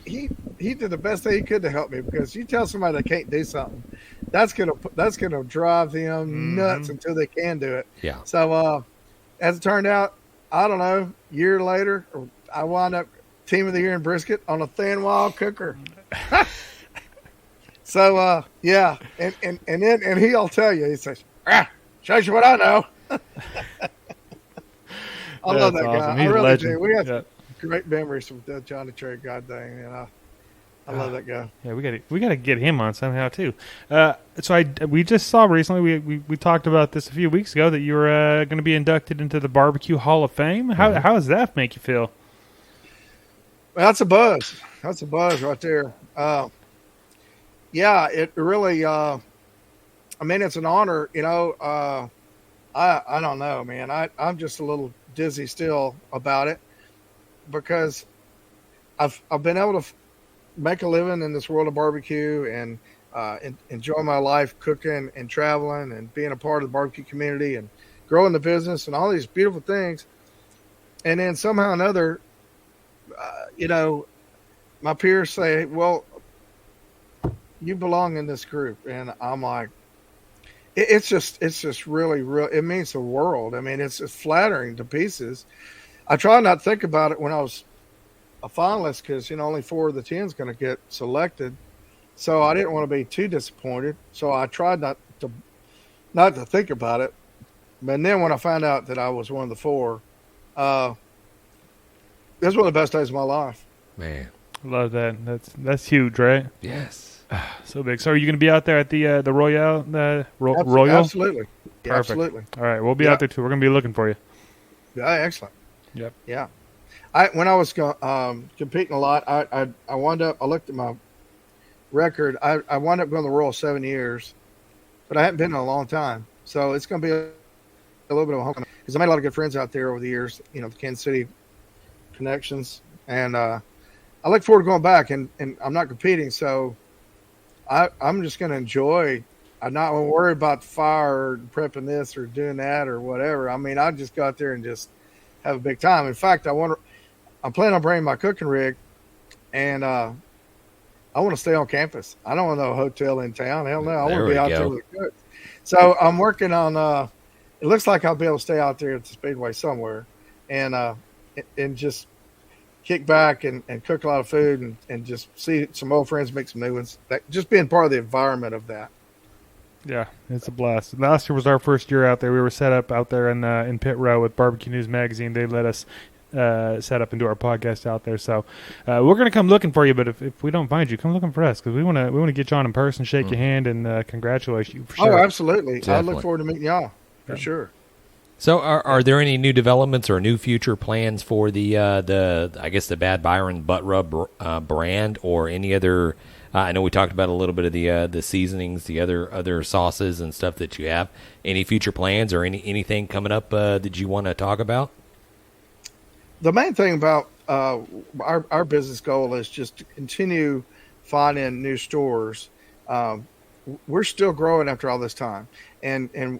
did the best thing he could to help me, because you tell somebody they can't do something, that's gonna drive them nuts until they can do it. Yeah. So as it turned out, I don't know, year later, I wound up Team of the Year in brisket on a thin wall cooker. So yeah, and he'll tell you, he says, shows you what I know. I love that awesome. guy. He's I really legend. do. We have great memories with Johnny Trey. God dang, and I love that guy. Yeah, we gotta get him on somehow too. So we just saw recently, we talked about this a few weeks ago, that you were going to be inducted into the Barbecue Hall of Fame. How does that make you feel? Well, that's a buzz. That's a buzz right there. Yeah, it really. I mean, it's an honor. You know, I don't know, man. I'm just a little dizzy still about it, because I've been able to make a living in this world of barbecue and enjoy my life cooking and traveling and being a part of the barbecue community and growing the business and all these beautiful things. And then somehow or another, you know, my peers say, well, you belong in this group. And I'm like, it's just really, it means the world. I mean, it's flattering to pieces. I try not to think about it when I was a finalist, because, you know, only 4 of the 10 is going to get selected. So I didn't want to be too disappointed. So I tried not to think about it. But then when I found out that I was one of the 4, it was one of the best days of my life. Man, Love that. That's huge, right? yes. So big. So are you going to be out there at the Royale? Royal? Absolutely. Yeah, absolutely. All right, we'll be out there too. We're going to be looking for you. Yeah, excellent. Yep. Yeah. When I was competing a lot, I wound up, I looked at my record. I wound up going to the Royal 7 years, but I hadn't been in a long time. So it's going to be a little bit of a homecoming, because I made a lot of good friends out there over the years, you know, the Kansas City connections. And I look forward to going back, and I'm not competing. So I'm just going to enjoy. I'm not going to worry about the fire or prepping this or doing that or whatever. I mean, I just go out there and just have a big time. In fact, I'm planning on bringing my cooking rig, and I want to stay on campus. I don't want no hotel in town. Hell no. I want to be out there with the cooks. So I'm working on, it looks like I'll be able to stay out there at the Speedway somewhere and just kick back and cook a lot of food and just see some old friends, make some new ones. Just being part of the environment of that. Yeah, it's a blast. Last year was our first year out there. We were set up out there in Pit Row with Barbecue News Magazine. They let us set up and do our podcast out there. So we're going to come looking for you, but if we don't find you, come looking for us, because we want to get you on in person, shake your hand, and congratulate you for sure. Oh, absolutely. Definitely. I look forward to meeting y'all for sure. So are there any new developments or new future plans for the I guess the Bad Byron butt rub brand, or any other? I know we talked about a little bit of the seasonings, the other sauces and stuff that you have. Any future plans or anything coming up that you want to talk about? The main thing about our business goal is just to continue finding new stores. We're still growing after all this time, and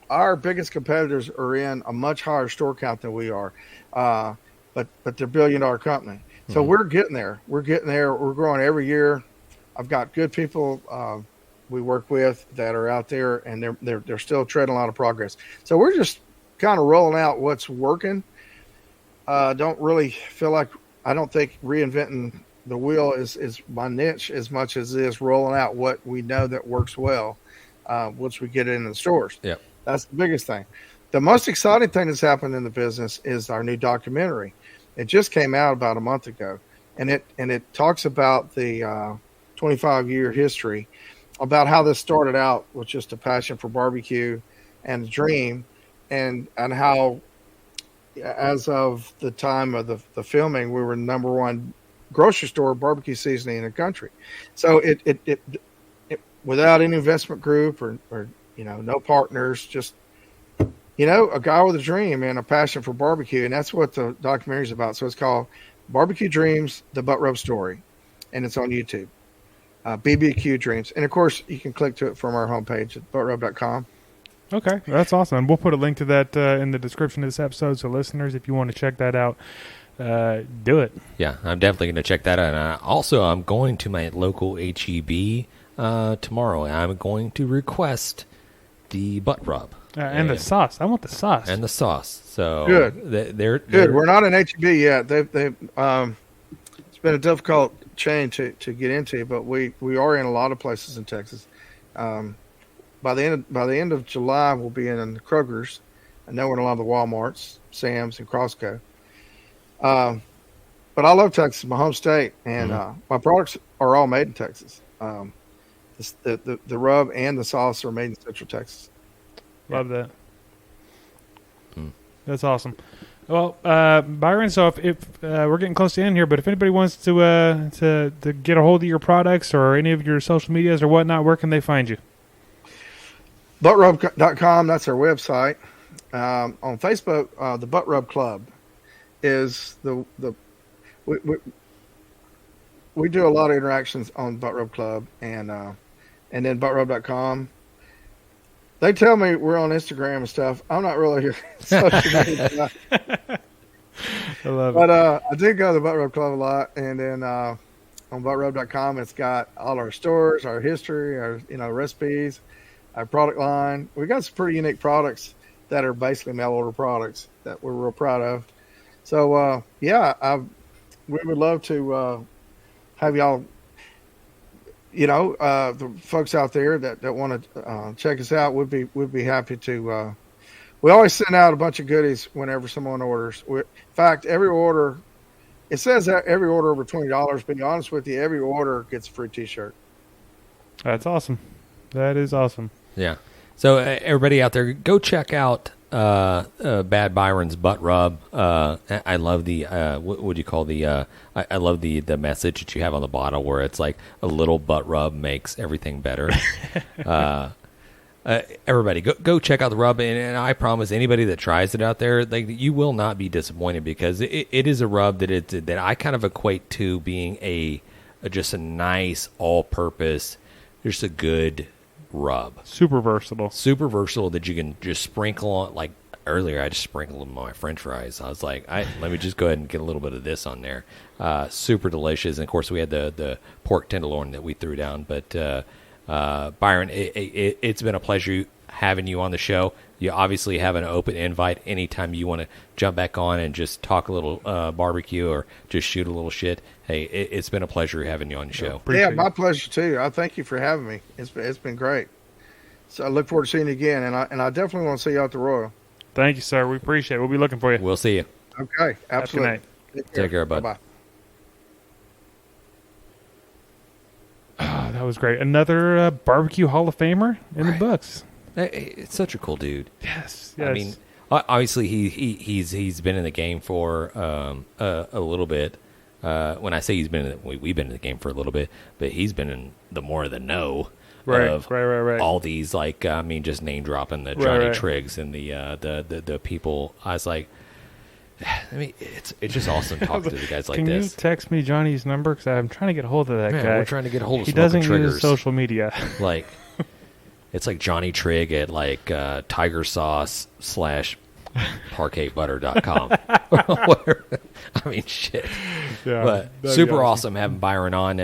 our biggest competitors are in a much higher store count than we are, but they're $1 billion company. So we're getting there. We're getting there. We're growing every year. I've got good people we work with that are out there, and they're still treading a lot of progress. So we're just kind of rolling out what's working. Don't really feel like, I don't think reinventing the wheel is my niche as much as it is rolling out what we know that works well once we get it in the stores. Yeah. That's the biggest thing. The most exciting thing that's happened in the business is our new documentary. It just came out about a month ago, and it talks about the 25-year history about how this started out with just a passion for barbecue and a dream, and how, as of the time of the filming, we were number one grocery store barbecue seasoning in the country. So it without any investment group or no partners, just a guy with a dream and a passion for barbecue, and that's what the documentary is about. So it's called Barbecue Dreams: The Butt Rub Story, and it's on YouTube. BBQ Dreams, and of course you can click to it from our homepage at buttrub.com. Okay, that's awesome. We'll put a link to that in the description of this episode, so listeners, if you want to check that out, do it. Yeah, I'm definitely going to check that out. And I'm going to my local HEB tomorrow, and I'm going to request the butt rub. And the sauce. I want the sauce. And the sauce. So good. They're good. We're not in HEB yet. They've it's been a difficult chain to get into, but we are in a lot of places in Texas. By the end of July, we'll be in the Kroger's. I know we're in a lot of the Walmarts, Sam's, and Costco. But I love Texas, my home state, and my products are all made in Texas. The rub and the sauce are made in Central Texas. Love that. That's awesome. Well, Byron, so if we're getting close to the end here, but if anybody wants to get a hold of your products or any of your social medias or whatnot, where can they find you? Buttrub.com, that's our website. On Facebook, the Butt Rub Club is we do a lot of interactions on Butt Rub Club, and then buttrub.com. They tell me we're on Instagram and stuff. I'm not really social media. I love but it. I do go to the Butt Rub Club a lot, and then on buttrub.com, it's got all our stores, our history, our recipes, our product line. We got some pretty unique products that are basically mail order products that we're real proud of. So we would love to have y'all. The folks out there that want to check us out would be happy to. We always send out a bunch of goodies whenever someone orders. In fact, every order, it says that every order over $20. But to be honest with you, every order gets a free T-shirt. That's awesome. That is awesome. Yeah. So everybody out there, go check out Bad Byron's butt rub. I love the what would you call the I love the message that you have on the bottle where it's like a little butt rub makes everything better. Everybody go check out the rub, and I promise anybody that tries it out there, like, you will not be disappointed, because it is a rub that I kind of equate to being just a nice all-purpose, just a good rub. Super versatile that you can just sprinkle on. Like earlier, I just sprinkled them on my French fries. I was like, let me just go ahead and get a little bit of this on there. Super delicious. And of course, we had the pork tenderloin that we threw down. But Byron, it's been a pleasure having you on the show. You obviously have an open invite anytime you want to jump back on and just talk a little barbecue or just shoot a little shit. Hey, it's been a pleasure having you on the show. Yeah, my pleasure too. I thank you for having me. It's been great. So I look forward to seeing you again, and I definitely want to see you out the Royal. Thank you, sir. We appreciate it. We'll be looking for you. We'll see you. Okay, absolutely. Take care, bud. Bye-bye. Oh, that was great. Another barbecue Hall of Famer in the books. It's such a cool dude. Yes. I mean, obviously he's been in the game for a little bit. When I say he's been we've been in the game for a little bit, but he's been in the more of the know of all these, like, just name dropping the Johnny Triggs and the people. I was like, it's just awesome talking to the guys like this. Can you text me Johnny's number? Because I'm trying to get a hold of that guy. We're trying to get a hold of He Smoking doesn't Triggers. use social media. Like, it's like Johnny Trigg at like Tiger Sauce / parquetbutter.com. I mean, shit. Yeah, but super awesome having Byron on.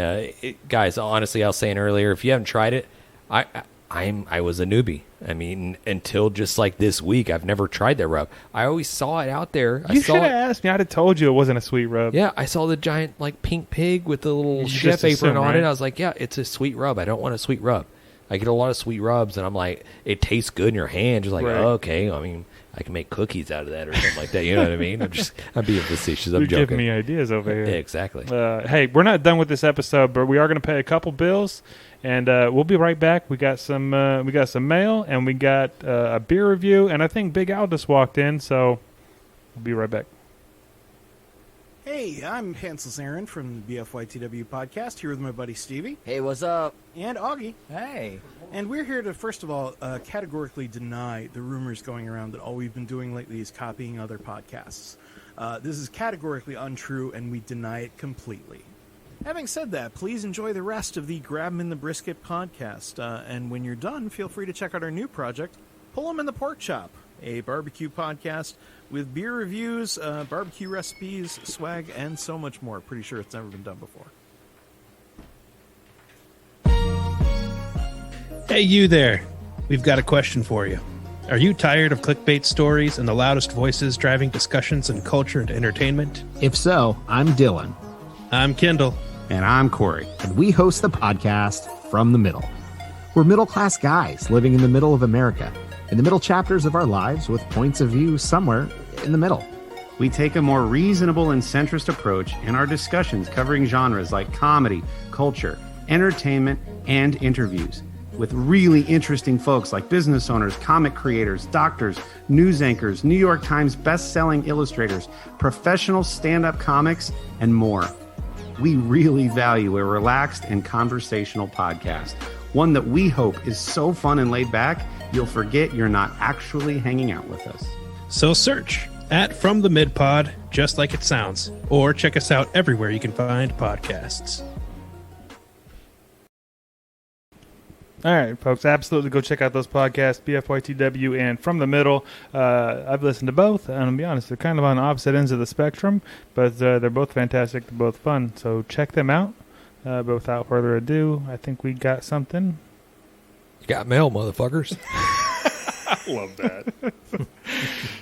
Guys, honestly, I was saying earlier, if you haven't tried it, I was a newbie. I mean, until just like this week, I've never tried that rub. I always saw it out there. You should have asked me. I'd have told you it wasn't a sweet rub. Yeah, I saw the giant like pink pig with the little chef apron on it. I was like, yeah, it's a sweet rub. I don't want a sweet rub. I get a lot of sweet rubs, and I'm like, it tastes good in your hand. Just like, oh, okay. I mean, I can make cookies out of that or something like that. You know what I mean? I'm being facetious. I'm You're joking. giving me ideas over here. Yeah, exactly. Hey, we're not done with this episode, but we are going to pay a couple bills, and we'll be right back. We got some mail, and we got a beer review, and I think Big Al just walked in, so we'll be right back. Hey, I'm Hansel Aaron from the BFYTW podcast, here with my buddy Stevie. Hey, what's up? And Augie. Hey. And we're here to, first of all, categorically deny the rumors going around that all we've been doing lately is copying other podcasts. This is categorically untrue, and we deny it completely. Having said that, please enjoy the rest of the Grab 'em in the Brisket podcast. And when you're done, feel free to check out our new project, Pull 'em in the Pork Chop, a barbecue podcast with beer reviews, barbecue recipes, swag, and so much more. Pretty sure it's never been done before. Hey, you there. We've got a question for you. Are you tired of clickbait stories and the loudest voices driving discussions in culture and entertainment? If so, I'm Dylan. I'm Kendall. And I'm Corey. And we host the podcast From the Middle. We're middle-class guys living in the middle of America, in the middle chapters of our lives with points of view somewhere in the middle. We take a more reasonable and centrist approach in our discussions covering genres like comedy, culture, entertainment, and interviews with really interesting folks like business owners, comic creators, doctors, news anchors, New York Times best-selling illustrators, professional stand-up comics, and more. We really value a relaxed and conversational podcast, one that we hope is so fun and laid back, you'll forget you're not actually hanging out with us. So search at From the Mid Pod, just like it sounds, or check us out everywhere you can find podcasts. All right, folks, absolutely go check out those podcasts, BFYTW and From the Middle. I've listened to both, and I'll be honest, they're kind of on opposite ends of the spectrum, but they're both fantastic, they're both fun, so check them out. But without further ado, I think we got something. You got mail, motherfuckers. I love that.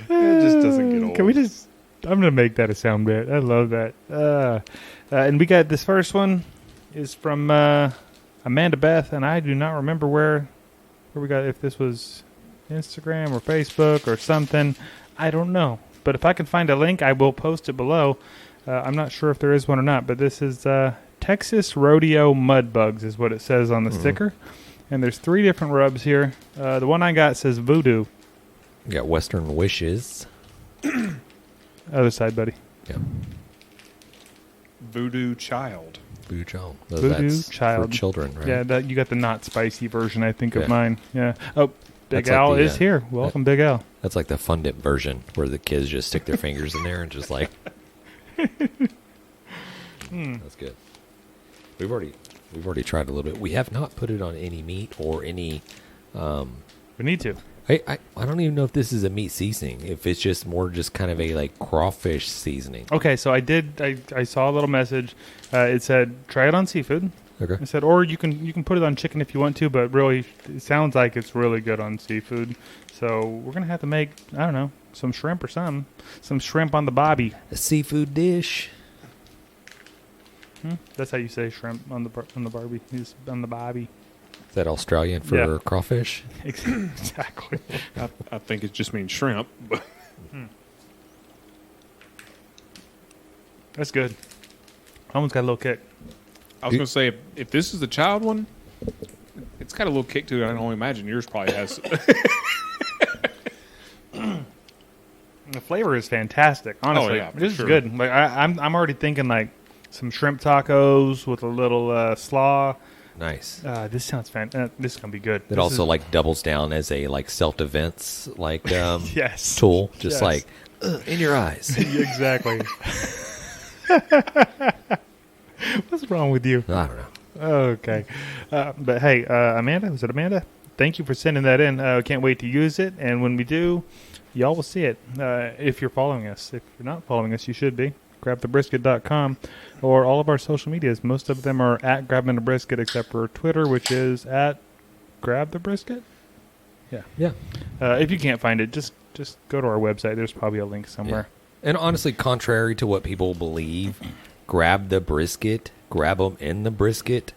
It just doesn't get old. Can we just... I'm going to make that a sound bit. I love that. And we got this first one is from... Amanda Beth, and I do not remember where we got, if this was Instagram or Facebook or something. I don't know. But if I can find a link, I will post it below. I'm not sure if there is one or not, but this is Texas Rodeo Mudbugs is what it says on the sticker. And there's 3 different rubs here. The one I got says Voodoo. You got Western Wishes. Other side, buddy. Yeah. Voodoo Child. Voodoo Child. Voodoo Child. For children, right? Yeah, you got the not spicy version, I think, of Yeah. mine. Yeah. Oh, Big That's Al like the, is here. Welcome, Big Al. That's like the Fun Dip version where the kids just stick their fingers in there and just like... That's good. We've already tried a little bit. We have not put it on any meat or any... We need to. I don't even know if this is a meat seasoning. If it's just more just kind of a like crawfish seasoning. Okay, so I saw a little message. It said try it on seafood. Okay. It said, or you can put it on chicken if you want to, but really it sounds like it's really good on seafood. So we're gonna have to make, I don't know, some shrimp or something. Some shrimp on the bobby. A seafood dish. That's how you say shrimp on the barbie. Is on the bobby. Is that Australian for crawfish? Exactly. I think it just means shrimp. But That's good. Almost got a little kick. I was going to say, if this is the child one, it's got a little kick to it. I can only imagine yours probably has. The flavor is fantastic. Honestly, yeah, for this sure. is good. Like I'm already thinking like some shrimp tacos with a little slaw. Nice. This sounds fantastic. This is gonna be good. It This also is- like doubles down as a like self-defense like yes tool. Just Yes. like in your eyes. Exactly. What's wrong with you? I don't know. Okay, but hey, Amanda, was it Amanda? Thank you for sending that in. Can't wait to use it, and when we do, y'all will see it. If you're following us, if you're not following us, you should be. GrabTheBrisket.com or all of our social medias. Most of them are at GrabTheBrisket, except for Twitter, which is at GrabTheBrisket. Yeah. Yeah. If you can't find it, just go to our website. There's probably a link somewhere. Yeah. And honestly, contrary to what people believe, grab the brisket, grab them in the brisket.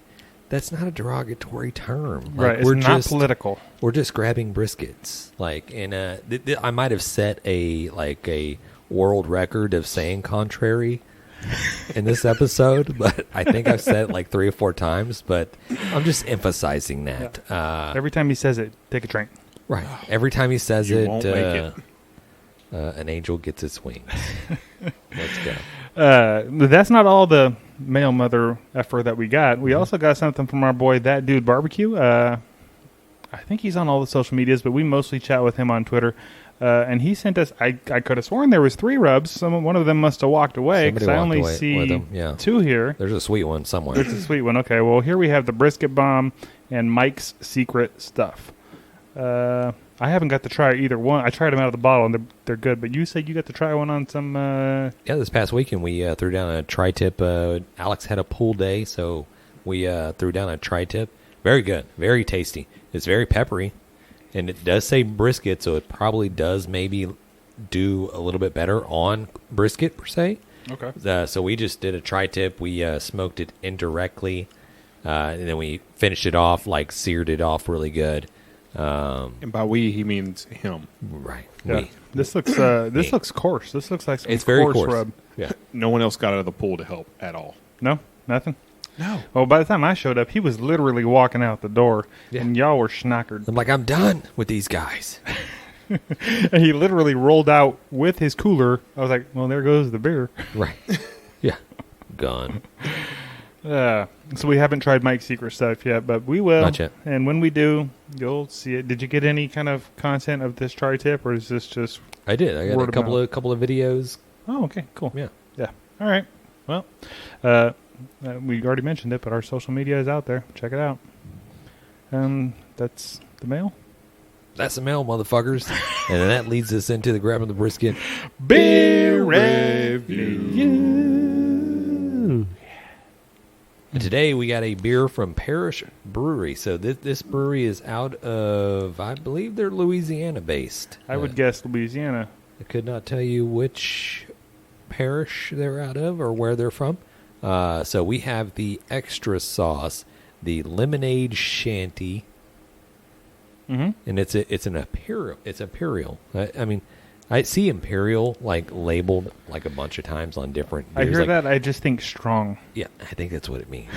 That's not a derogatory term. Right, it's not political. We're just grabbing briskets. Like, and I might have set a world record of saying contrary in this episode, but I think I've said it like 3 or 4 times. But I'm just emphasizing that. Every time he says it, take a drink. Right. Every time he says You it, won't make it. An angel gets its wings. Let's go. That's not all the male mother effer that we got. We also got something from our boy, That Dude Barbecue. I think he's on all the social medias, but we mostly chat with him on Twitter. And he sent us, I could have sworn there was 3 rubs. One of them must have walked away because I only see 2 here. There's a sweet one somewhere. There's a sweet one. Okay, well, here we have the brisket bomb and Mike's secret stuff. I haven't got to try either one. I tried them out of the bottle, and they're good. But you said you got to try one on some... Yeah, this past weekend we threw down a tri-tip. Alex had a pool day, so we threw down a tri-tip. Very good. Very tasty. It's very peppery, and it does say brisket, so it probably does maybe do a little bit better on brisket, per se. Okay. So we just did a tri-tip. We smoked it indirectly, and then we finished it off, like seared it off really good. And by we, he means him. Right. Yeah. This looks coarse. This looks like some It's very coarse. rub. Yeah. No one else got out of the pool to help at all. No? Nothing? No. Well, by the time I showed up, he was literally walking out the door, Yeah. and y'all were schnockered. I'm like, I'm done with these guys. And he literally rolled out with his cooler. I was like, well, there goes the beer. Right. Yeah. Gone. So we haven't tried Mike's secret stuff yet, but we will. Not yet. And when we do, you'll see it. Did you get any kind of content of this tri-tip, or is this just... I did. I got Word a of couple of videos. Oh, okay, cool. Yeah. Yeah. All right. Well, we already mentioned it, but our social media is out there. Check it out. That's the mail. That's the mail, motherfuckers. And then that leads us into the grabbing the brisket. Beer review. And today we got a beer from Parish Brewery. So this brewery is out of, I believe they're Louisiana based. I would guess Louisiana. I could not tell you which parish they're out of or where they're from. So we have the extra sauce, the lemonade shanty, and it's an imperial. It's imperial. I mean, I see imperial like labeled like a bunch of times on different beers. I hear like, that. I just think strong. Yeah, I think that's what it means.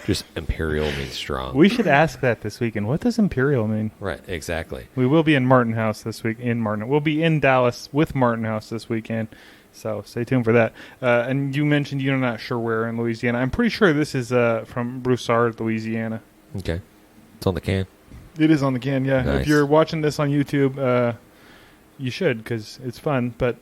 Just imperial means strong. We should ask that this weekend. What does imperial mean? Right, exactly. We will be in Martin House this week. We'll be in Dallas with Martin House this weekend. So stay tuned for that. And you mentioned you're not sure where in Louisiana. I'm pretty sure this is from Broussard, Louisiana. Okay, it's on the can. It is on the can, yeah. Nice. If you're watching this on YouTube, you should because it's fun. But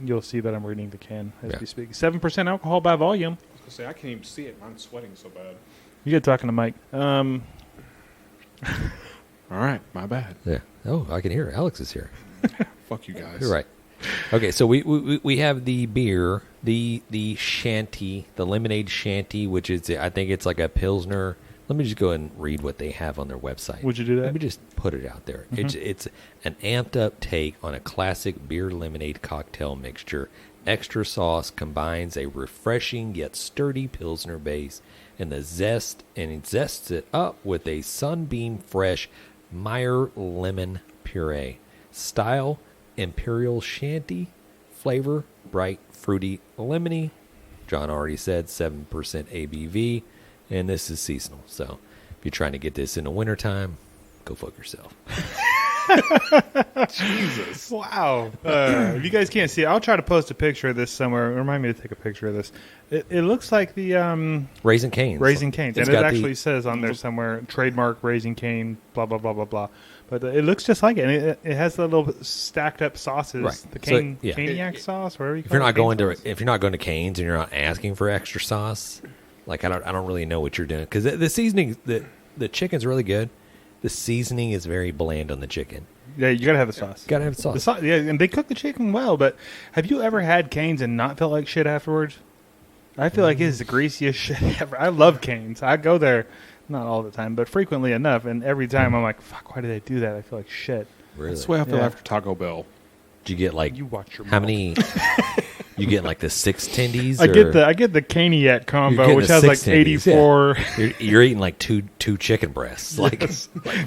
you'll see that I'm reading the can as we speak. 7% alcohol by volume. I was going to say, I can't even see it. I'm sweating so bad. You get talking to Mike. All right, my bad. Yeah. Oh, I can hear Alex is here. Fuck you guys. You're right. Okay, so we have the beer, the shanty, the lemonade shanty, which is, I think it's like a Pilsner. Let me just go ahead and read what they have on their website. Would you do that? Let me just put it out there. It's an amped up take on a classic beer lemonade cocktail mixture. Extra sauce combines a refreshing yet sturdy Pilsner base and it zests it up with a Sunbeam Fresh Meyer lemon puree. Style, Imperial Shanty. Flavor, bright, fruity, lemony. John already said 7% ABV. And this is seasonal. So if you're trying to get this in the wintertime, go fuck yourself. Jesus. Wow. If you guys can't see it, I'll try to post a picture of this somewhere. Remind me to take a picture of this. It looks like the Raising Cane's. Raising Cane's. It's And it got actually says on there somewhere, trademark Raising Cane, blah, blah, blah, blah, blah. But it looks just like it. And it has the little stacked up sauces. Right. The So, yeah. Caniac sauce, whatever you If call you're it. not going to Cane's and you're not asking for extra sauce, like I don't really know what you're doing because the seasoning, the chicken's really good. The seasoning is very bland on the chicken. Yeah, you gotta have the sauce. Gotta have the sauce. Yeah, and they cook the chicken well. But have you ever had Cane's and not felt like shit afterwards? I feel like it is the greasiest shit ever. I love Cane's. I go there, not all the time, but frequently enough. And every time I'm like, fuck, why did they do that? I feel like shit. Really? That's the way I feel Yeah. after Taco Bell. Did you get like You watch your how mouth. many? You get like the 6 tendies. I get the caniac combo, getting which the has like 6 tendies, 84. You're eating like two chicken breasts. Like,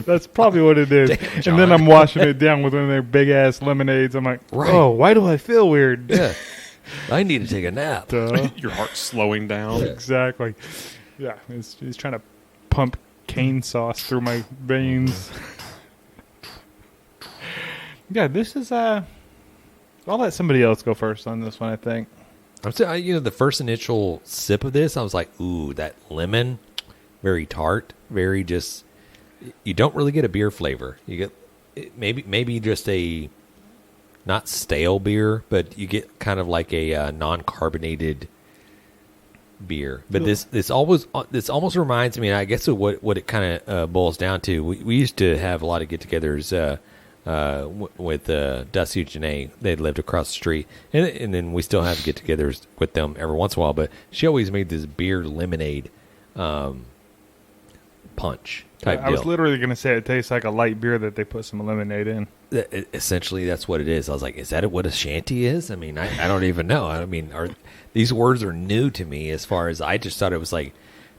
That's probably what it is. Damn, and John. then I'm washing it down with one of their big ass lemonades. I'm like, Right. oh, why do I feel weird? yeah, I need to take a nap. Duh. Your heart's slowing down. Exactly. Yeah, he's trying to pump cane sauce through my veins. Yeah, this is I'll let somebody else go first on this one, I think. I'm saying, the first initial sip of this, I was like, ooh, that lemon, very tart, very just. You don't really get a beer flavor. You get maybe just a not stale beer, but you get kind of like a non-carbonated beer. But this almost reminds me. I guess of what it kind of boils down to. We used to have a lot of get-togethers with Dusty Janae. They lived across the street, and then we still have get-togethers with them every once in a while. But she always made this beer lemonade punch type I was deal. literally going to say it tastes like a light beer that they put some lemonade in. Essentially, that's what it is. I was like, is that what a shanty is? I mean, I don't even know. I mean, these words are new to me as far as I just thought it was like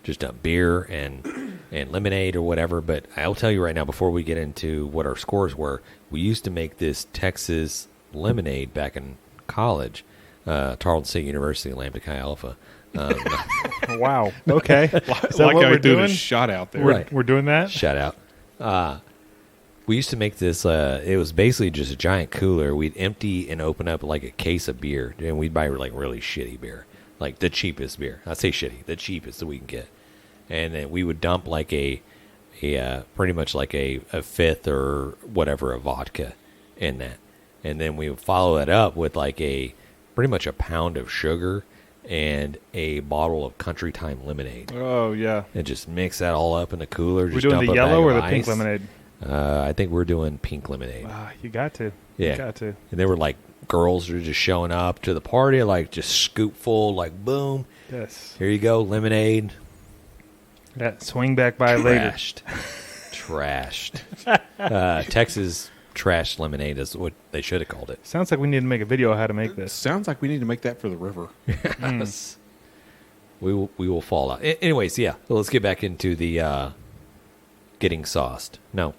just a beer and lemonade or whatever. But I'll tell you right now, before we get into what our scores were, we used to make this Texas lemonade back in college, Tarleton State University, Lambda Chi Alpha. Wow. Okay. Is that Like what how we're he threw doing? the shot out there. Right. We're doing that? Shout out. We used to make this, it was basically just a giant cooler. We'd empty and open up like a case of beer, and we'd buy like really shitty beer, like the cheapest beer. I say shitty, the cheapest that we can get. And then we would dump like a pretty much like a fifth or whatever of vodka in that. And then we would follow that up with like pretty much a pound of sugar and a bottle of Country Time lemonade. Oh, yeah. And just mix that all up in the cooler. We're Just doing dump the a yellow bag or of the pink ice. lemonade? I think we're doing pink lemonade. You got to. Yeah. You got to. And they were like, girls are just showing up to the party, like just scoop full, like boom. Yes. Here you go, lemonade. That swing back by later. Trashed. Texas trash lemonade is what they should have called it. Sounds like we need to make a video of how to make this. Sounds like we need to make that for the river. Yes. We will fall out. Anyways, yeah. So let's get back into the getting sauced. No,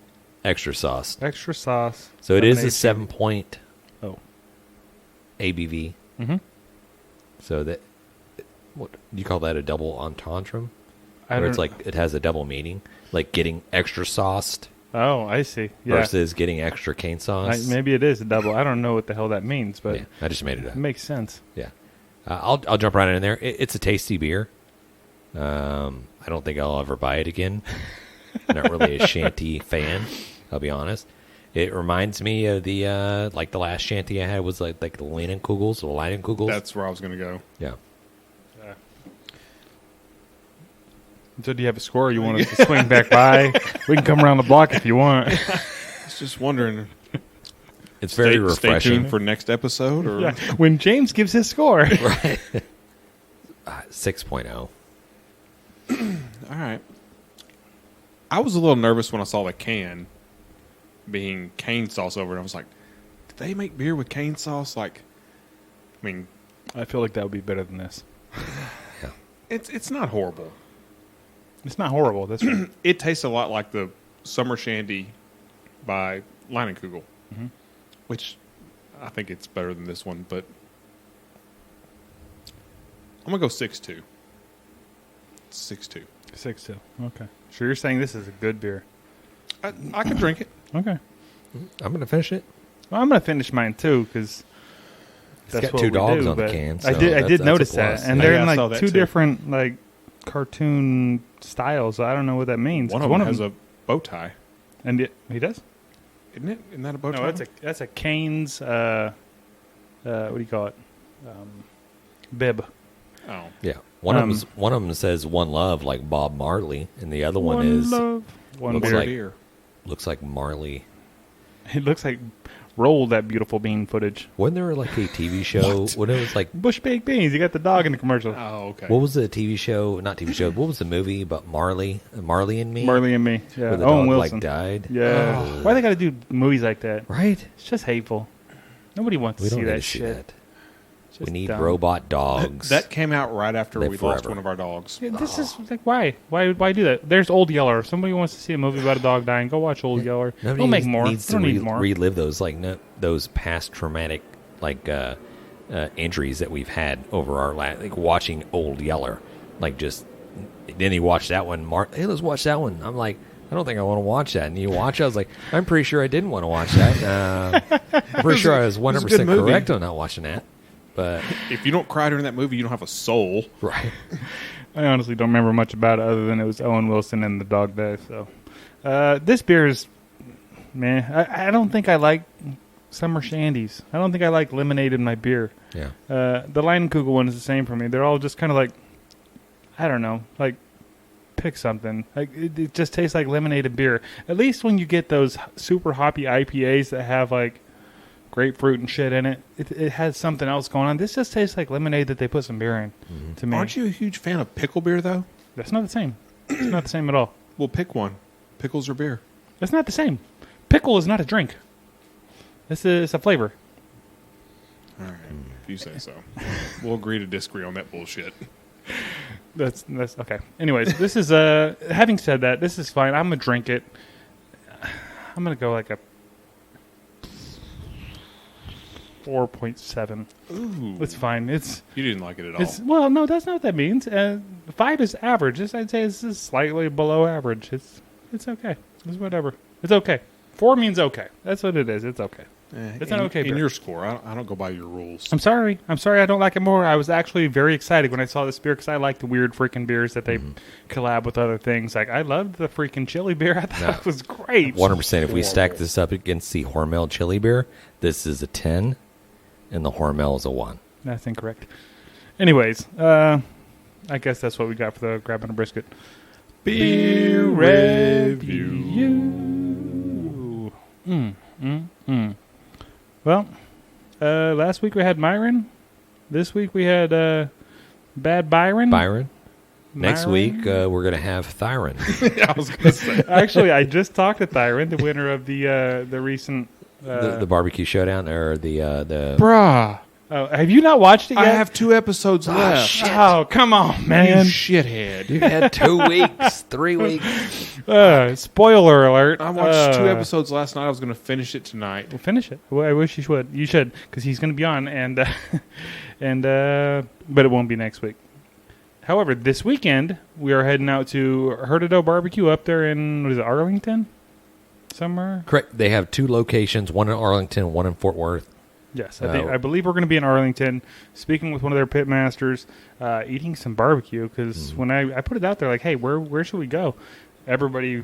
extra sauced. Extra sauce. So it is a lemonade. 7-point Oh. ABV. Mm-hmm. So that, what do you call that, a double entendre? I Where it's don't- like it has a double meaning, like getting extra sauced Oh, I see. Yeah. versus getting extra cane sauce. Maybe it is a double. I don't know what the hell that means, but Yeah, I just made it up. it makes sense. Yeah, I'll jump right in there. It's a tasty beer. I don't think I'll ever buy it again. Not really a shanty fan, I'll be honest. It reminds me of the like the last shanty I had was like the Leinenkugels or Leinenkugels. That's where I was going to go. Yeah. So do you have a score? Or you want us to swing back by? We can come around the block if you want. I was just wondering. It's very Stay refreshing. tuned for next episode. Or Yeah. When James gives his score. Right. 6.0. All right. I was a little nervous when I saw the can being cane sauce over it. I was like, did they make beer with cane sauce? Like, I mean, I feel like that would be better than this. it's not horrible. It's not horrible. That's right. It tastes a lot like the Summer Shandy by Leinenkugel, which I think it's better than this one, but I'm going to go 6.2. 6.2. 6-2. Okay. So you're saying this is a good beer. I could drink it. Okay. I'm going to finish it. Well, I'm going to finish mine too because that's got what 2 we dogs do, on the but can, I so did that's a notice that, plus. and Yeah, they're I in saw like that 2 too. different like cartoon styles. I don't know what that means. One of them has a bow tie. and he does. Isn't it? Isn't that a bow tie? No, that's a Cane's. What do you call it? Bib. Oh. Yeah. One of them says "One Love" like Bob Marley, and the other one is love. One looks beer. like- Beer. looks like Marley. It looks like roll that beautiful bean footage. Wasn't there like a TV show? When it was like, Bush baked beans. You got the dog in the commercial. Oh, okay. what was the TV show? Not TV show. What was the movie about Marley and Me? Marley and Me. Yeah. Where the Owen dog Wilson. like died. Yeah. Oh. Why they got to do movies like that? Right. It's just hateful. Nobody wants We to don't see need that to see shit. that. We need dumb. robot dogs. That came out right after Live we lost forever. one of our dogs. Yeah, this is like why do that? There's Old Yeller. If somebody wants to see a movie about a dog dying, go watch Old Yeller. Nobody We'll make more. needs We don't to need more. relive those those past traumatic injuries that we've had over our life. Like watching Old Yeller, then he watched that one. Mark, hey, let's watch that one. I'm like, I don't think I want to watch that. And you watch it, I was like, I'm pretty sure I didn't want to watch that. I'm pretty sure I was 100% good movie. correct on not watching that. But If you don't cry during that movie, you don't have a soul. right, I honestly don't remember much about it other than it was Owen Wilson and the dog day. So this beer is, man, I don't think I like summer shandies. I don't think I like lemonade in my beer. yeah. The Leinenkugel one is the same for me. They're all just kind of like, I don't know, like pick something. Like it just tastes like lemonade and beer. At least when you get those super hoppy IPAs that have like grapefruit and shit in it, it has something else going on. This just tastes like lemonade that they put some beer in. To me, Aren't you a huge fan of pickle beer, though? that's not the same. It's not the same at all. Well, pick one. Pickles or beer? That's not the same. Pickle is not a drink. It's a flavor. All right, if you say so. We'll agree to disagree on that bullshit. That's okay. Anyways, this is having said that, this is fine. I'm gonna drink it. I'm gonna go like a 4.7. Ooh. It's fine. You didn't like it at all. Well, no, that's not what that means. 5 is average. I'd say this is slightly below average. It's okay. It's whatever. It's okay. 4 means okay. That's what it is. It's okay. It's an okay In beer. your score, I don't go by your rules. I'm sorry. I don't like it more. I was actually very excited when I saw this beer because I like the weird freaking beers that they collab with other things. Like, I loved the freaking chili beer. I thought it was great. 100%. If we stack this up against the Hormel chili beer, this is a 10, and the Hormel is a 1. That's incorrect. Anyways, I guess that's what we got for the grabbing a brisket. Beer review. Well, last week we had Myron. This week we had Bad Byron. Next week, we're going to have Thyron. I was going to say. Actually, I just talked to Thyron, the winner of the recent the barbecue showdown, or the Bruh. Oh, have you not watched it yet? I have 2 episodes left. Oh, come on, You man! shithead. You had 2 weeks, 3 weeks. Spoiler alert! I watched 2 episodes last night. I was going to finish it tonight. We'll finish it. Well, I wish you should. You should, because he's going to be on, and but it won't be next week. However, this weekend we are heading out to Rodeo Barbecue up there in Arlington, somewhere. Correct. They have 2 locations: one in Arlington, one in Fort Worth. Yes, I believe we're going to be in Arlington, speaking with one of their pit masters, eating some barbecue. Because when I put it out there, like, hey, where should we go? Everybody,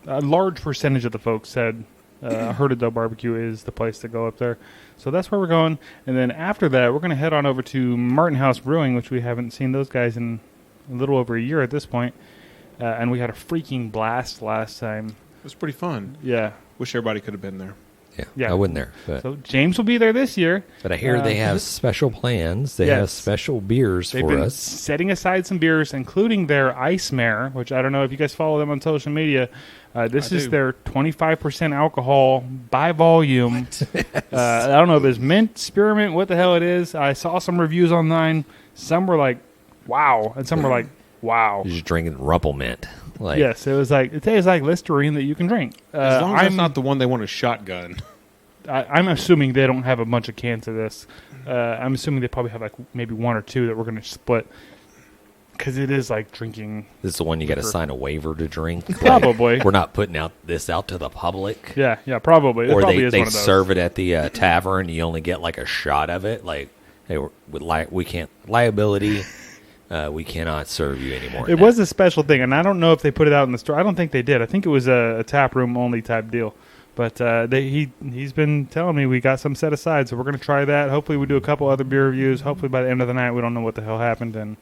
a large percentage of the folks said Rodeo Barbecue is the place to go up there. So that's where we're going. And then after that, we're going to head on over to Martin House Brewing, which we haven't seen those guys in a little over a year at this point. And we had a freaking blast last time. It was pretty fun. Yeah. Wish everybody could have been there. Yeah. I wasn't there. But, So James will be there this year. but I hear they have special plans. They have Yes. special beers They've for been us. setting aside some beers, including their Ice Mare, which I don't know if you guys follow them on social media. This I is do. their 25% alcohol by volume. I don't know if it's mint, spearmint, what the hell it is. I saw some reviews online. Some were like, wow. And some were like, wow. You're just drinking Rumplemint. Like, Yes, it tastes like Listerine that you can drink. As long as that's I'm not the one they want to shotgun. I'm assuming they don't have a bunch of cans of this. I'm assuming they probably have like maybe 1 or 2 that we're going to split. Because it is like drinking. this is the one you got to Liquor. sign a waiver to drink. Like, Probably. we're not putting this out to the public. Yeah, probably. It Or probably they, is they one of those. serve it at the tavern. You only get like a shot of it. Like, hey, we can't liability. We cannot serve you anymore. It was a special thing, and I don't know if they put it out in the store. I don't think they did. I think it was a tap room only type deal. But he's been telling me we got some set aside, so we're going to try that. Hopefully we do a couple other beer reviews. Hopefully by the end of the night we don't know what the hell happened. And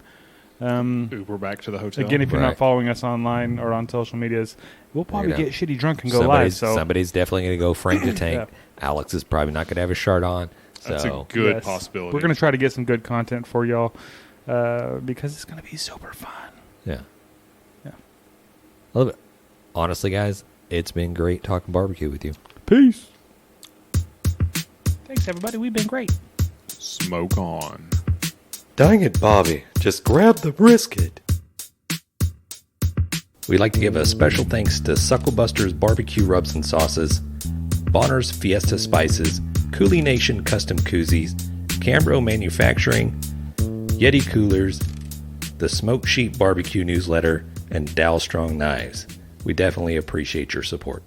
Uber back to the hotel. again, if you're Right. not following us online or on social medias, we'll probably Figure it get shitty drunk and go live. So somebody's definitely going to go Frank the Tank. Alex is probably not going to have his shirt on. That's So a good yes, possibility. we're going to try to get some good content for y'all because it's going to be super fun. yeah. Yeah. I love it. Honestly, guys, it's been great talking barbecue with you. Peace. Thanks, everybody. We've been great. Smoke on. Dang it, Bobby. Just grab the brisket. We'd like to give a special thanks to Sucklebuster's Barbecue Rubs and Sauces, Bonner's Fiesta Spices, Cooley Nation Custom Koozies, Cambro Manufacturing, Yeti Coolers, the Smoke Sheep Barbecue Newsletter, and Dow Strong Knives. We definitely appreciate your support.